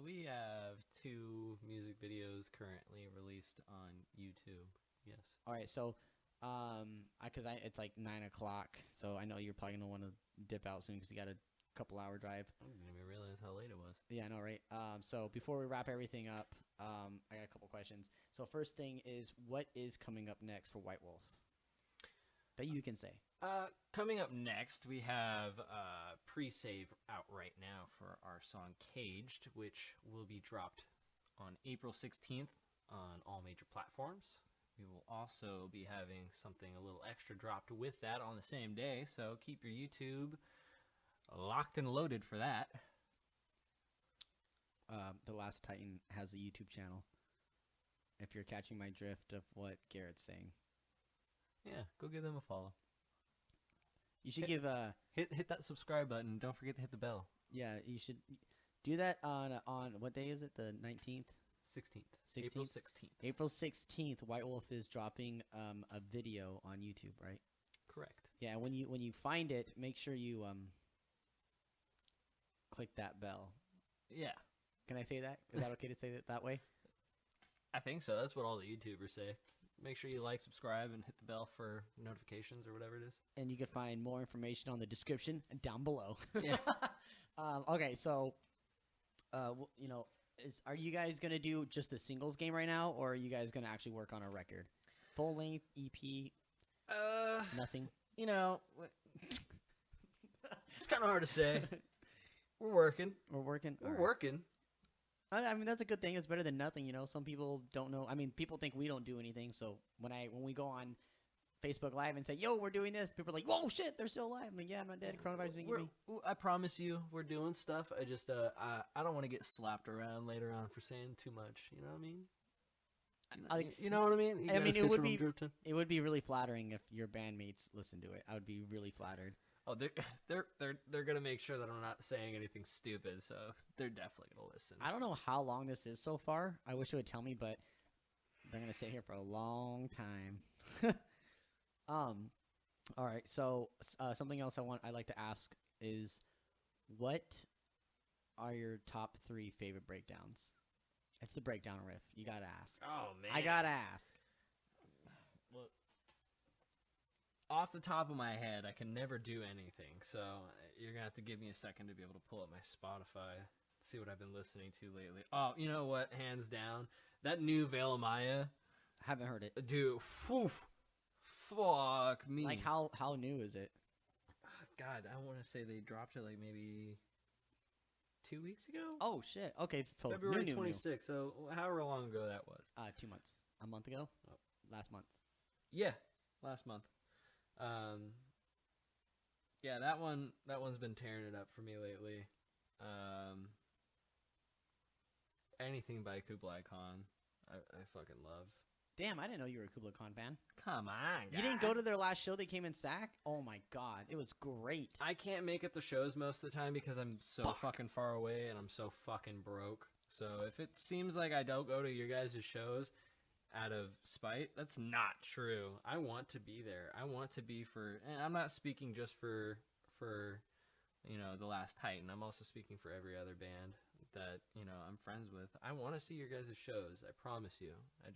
We have 2 music videos currently released on YouTube. Yes. All right, so it's like 9:00, so I know you're probably gonna want to dip out soon because you got a couple-hour drive. I didn't even realize how late it was. Yeah, I know, right? So before we wrap everything up, I got a couple questions. So first thing is, what is coming up next for White Wolf that you can say? Coming up next, we have pre-save out right now for our song Caged, which will be dropped on April 16th on all major platforms. We will also be having something a little extra dropped with that on the same day, so keep your YouTube locked and loaded for that. The Last Titan has a YouTube channel. If you're catching my drift of what Garrett's saying. Yeah, go give them a follow. You should hit that subscribe button. Don't forget to hit the bell. Yeah, you should do that on what day is it? The 19th? 16th. 16th? April 16th. April 16th, White Wolf is dropping a video on YouTube, right? Correct. Yeah, when you find it, make sure you click that bell. Yeah. Can I say that? Is that okay to say it that way? I think so. That's what all the YouTubers say. Make sure you like, subscribe, and hit the bell for notifications or whatever it is. And you can find more information on the description down below. Yeah. Okay, so, are you guys going to do just the singles game right now, or are you guys going to actually work on a record? Full length, EP? Nothing? You know, it's kind of hard to say. We're working. We're working? We're working. I mean, that's a good thing. It's better than nothing, you know. Some people don't know. I mean, people think we don't do anything. So when we go on Facebook Live and say, yo, we're doing this, people are like, whoa, shit, they're still alive. I'm like, yeah, I'm not dead. Coronavirus didn't get me. I promise you, we're doing stuff. I just, I don't want to get slapped around later on for saying too much. You know what I mean? You know what I mean? I mean, it would be really flattering if your bandmates listen to it. I would be really flattered. Oh, they're gonna make sure that I'm not saying anything stupid, so they're definitely gonna listen. I don't know how long this is so far. I wish it would tell me, but they're gonna sit here for a long time. All right. So something else I'd like to ask is, what are your top 3 favorite breakdowns? It's the breakdown riff. You gotta ask. Oh man, I gotta ask. Look, off the top of my head, I can never do anything, so you're gonna have to give me a second to be able to pull up my Spotify, see what I've been listening to lately. Oh, you know what? Hands down, that new Veil of Maya, Haven't heard it. dude. Fuck me. Like how new is it? God, I want to say they dropped it like maybe 2 weeks ago. Oh shit. Okay. February new. 26th. So however long ago that was. 2 months. A month ago. Oh. Last month. Yeah, last month. Yeah, that one's been tearing it up for me lately. Anything by Kublai Khan, I fucking love. Damn, I didn't know you were a Kublai Khan fan. Come on, You didn't go to their last show? They came in SAC? Oh my god, it was great. I can't make it the shows most of the time because I'm so fucking far away and I'm so fucking broke. So if it seems like I don't go to your guys' shows out of spite, that's not true. I want to be there. I want to be for, and I'm not speaking just for the Last Titan. I'm also speaking for every other band that I'm friends with. I want to see your guys' shows. I promise you. I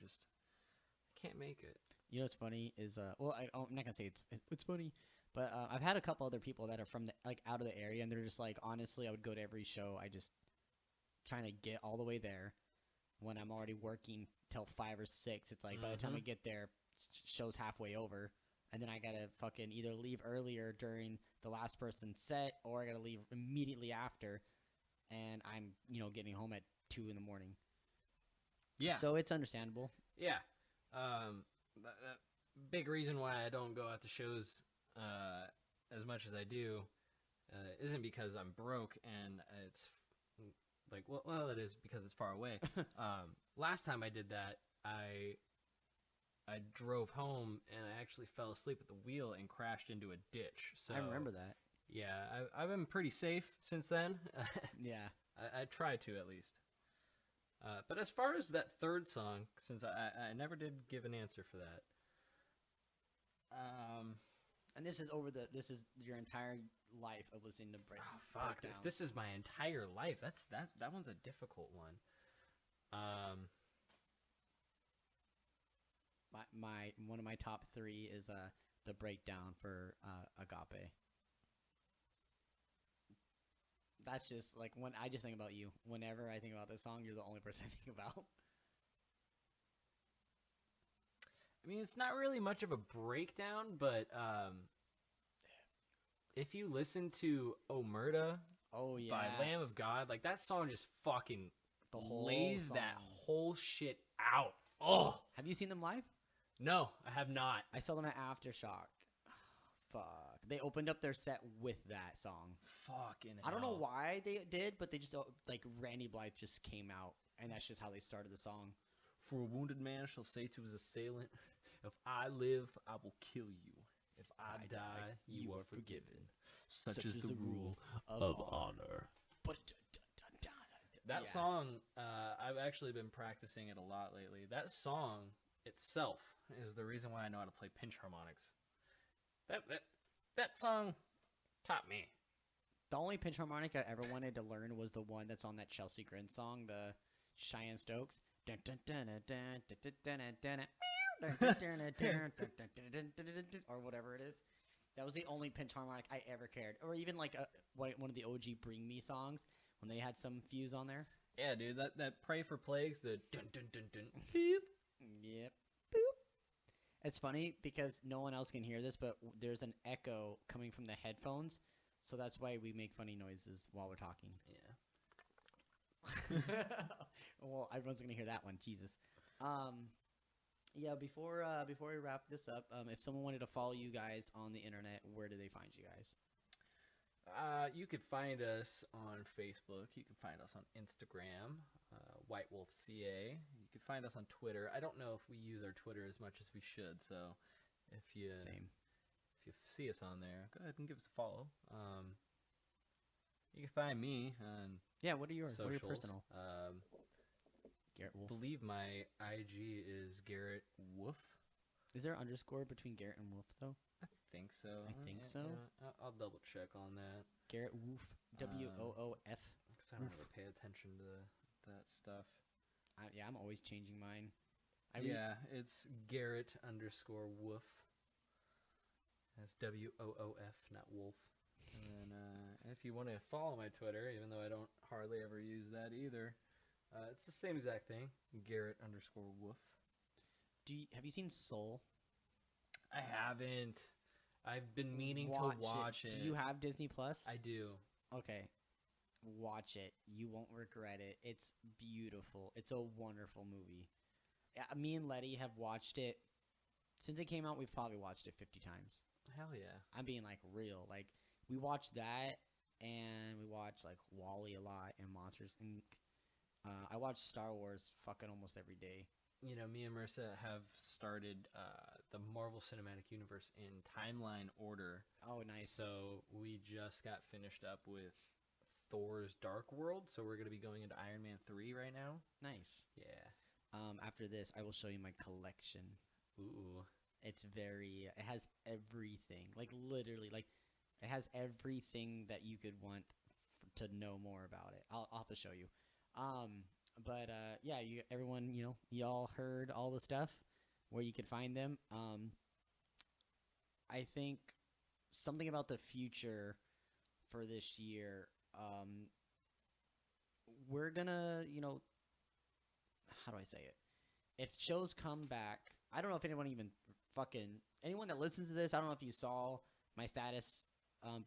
can't make it. You know what's funny is I'm not gonna say it's funny, but I've had a couple other people that are from out of the area, and they're just like, honestly, I would go to every show. I just trying to get all the way there when I'm already working till 5 or 6. It's like by the time I get there, show's halfway over, and then I gotta fucking either leave earlier during the last person's set, or I gotta leave immediately after, and I'm getting home at 2 in the morning. Yeah. So it's understandable. Yeah. That big reason why I don't go out to shows as much as I do isn't because I'm broke and it's like, well, it is because it's far away. Last time I did that, I drove home and I actually fell asleep at the wheel and crashed into a ditch. So I remember that. Yeah, I've been pretty safe since then. Yeah. I try to at least. But as far as that third song, since I never did give an answer for that. And this is your entire life of listening to break. Oh fuck! If this is my entire life, that one's a difficult one. One of my top 3 is the breakdown for Agape. That's just like when I just think about you. Whenever I think about this song, you're the only person I think about. I mean, it's not really much of a breakdown, but if you listen to Omerta by Lamb of God, like that song just fucking lays that whole shit out. Oh, have you seen them live? No, I have not. I saw them at Aftershock. Fuck. They opened up their set with that song. Fucking hell. I don't know why they did, but they just like Randy Blythe just came out, and that's just how they started the song. For a wounded man shall say to his assailant, if I live, I will kill you. If I die, you are forgiven. Such is the rule of honor. That song, I've actually been practicing it a lot lately. That song itself is the reason why I know how to play pinch harmonics. That song taught me. The only pinch harmonic I ever wanted to learn was the one that's on that Chelsea Grin song, the Cheyenne Stokes. Or whatever it is. That was the only pinch harmonic I ever cared. Or even like one of the OG Bring Me songs when they had some fuse on there. Yeah, dude, that Pray for Plagues, the dun dun dun dun boop. Yep. Boop. It's funny because no one else can hear this, but there's an echo coming from the headphones, so that's why we make funny noises while we're talking. Yeah. Well, everyone's gonna hear that one. Jesus. Yeah. Before we wrap this up, if someone wanted to follow you guys on the internet, where do they find you guys? You could find us on Facebook. You can find us on Instagram, WhiteWolfCA. You can find us on Twitter. I don't know if we use our Twitter as much as we should, so if you you see us on there, go ahead and give us a follow. You can find me on Yeah, what are yours? socials. What are your personal? Garrett I Wolf. believe my IG is Garrett Wolf. Is there an underscore between Garrett and Wolf though? I think so. I think so. I'll double check on that. Garrett Wolf. WOOF. Because I don't really pay attention to that stuff. Yeah, I'm always changing mine. It's Garrett _ Wolf. That's WOOF, not Wolf. And then if you want to follow my Twitter, even though I don't hardly ever use that either, it's the same exact thing. Garrett _ Wolf. Have you seen Soul? I haven't. I've been meaning to watch it. Do you have Disney Plus? I do. Okay. Watch it. You won't regret it. It's beautiful. It's a wonderful movie. Me and Letty have watched it. Since it came out, we've probably watched it 50 times. Hell yeah. I'm being like real. Like we watched that and we watched like WALL-E a lot and Monsters Inc. I watch Star Wars fucking almost every day. You know, me and Marissa have started the Marvel Cinematic Universe in timeline order. Oh, nice. So we just got finished up with Thor's Dark World, so we're going to be going into Iron Man 3 right now. Nice. Yeah. After this, I will show you my collection. Ooh. It has everything. Like, literally, like, it has everything that you could want to know more about it. I'll have to show you. But yeah, everyone, y'all heard all the stuff, where you could find them. I think something about the future for this year, we're gonna, how do I say it? If shows come back, I don't know if anyone anyone that listens to this, I don't know if you saw my status,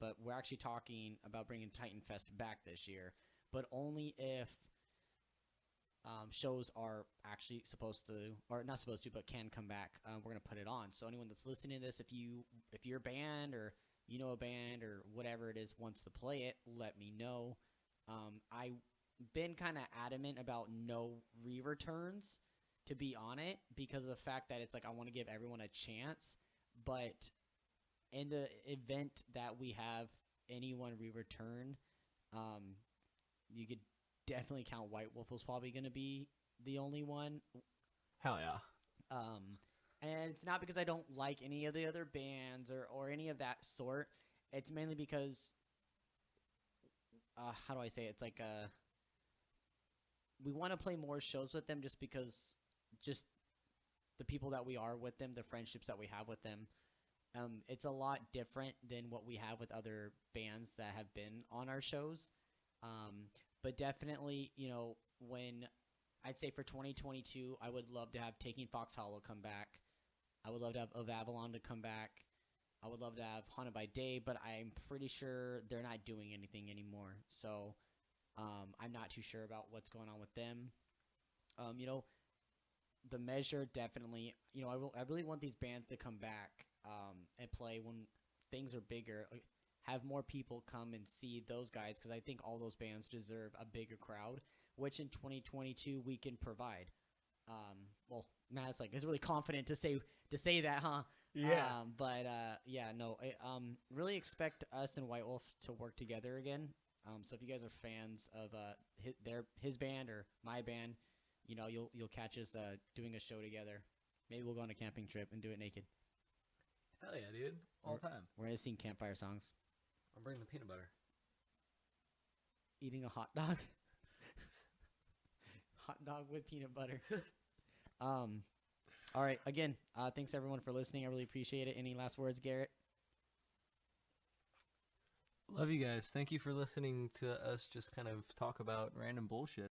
but we're actually talking about bringing Titan Fest back this year, but only if shows are actually supposed to, or not supposed to, but can come back. We're gonna put it on. So anyone that's listening to this, if you're a band or you know a band or whatever it is wants to play it, let me know. I've been kind of adamant about no re-returns to be on it because of the fact that it's like I want to give everyone a chance. But in the event that we have anyone re-return, you could definitely count White Wolf was probably going to be the only one. Hell yeah. And it's not because I don't like any of the other bands or any of that sort. It's mainly because, how do I say it? It's like we want to play more shows with them just because the people that we are with them, the friendships that we have with them. It's a lot different than what we have with other bands that have been on our shows. But definitely, when I'd say for 2022, I would love to have Taking Fox Hollow come back. I would love to have Of Avalon to come back. I would love to have Haunted by Day, but I'm pretty sure they're not doing anything anymore. So I'm not too sure about what's going on with them. The Measure definitely, I really want these bands to come back and play when things are bigger. Like, have more people come and see those guys because I think all those bands deserve a bigger crowd, which in 2022 we can provide. Well, Matt's like, it's really confident to say that, huh? Yeah. Really expect us and White Wolf to work together again. So if you guys are fans of his band or my band, you'll catch us doing a show together. Maybe we'll go on a camping trip and do it naked. Hell yeah, dude. All the time. We're gonna sing campfire songs. I'll bring the peanut butter. Eating a hot dog. Hot dog with peanut butter. All right. Again, thanks everyone for listening. I really appreciate it. Any last words, Garrett? Love you guys. Thank you for listening to us just kind of talk about random bullshit.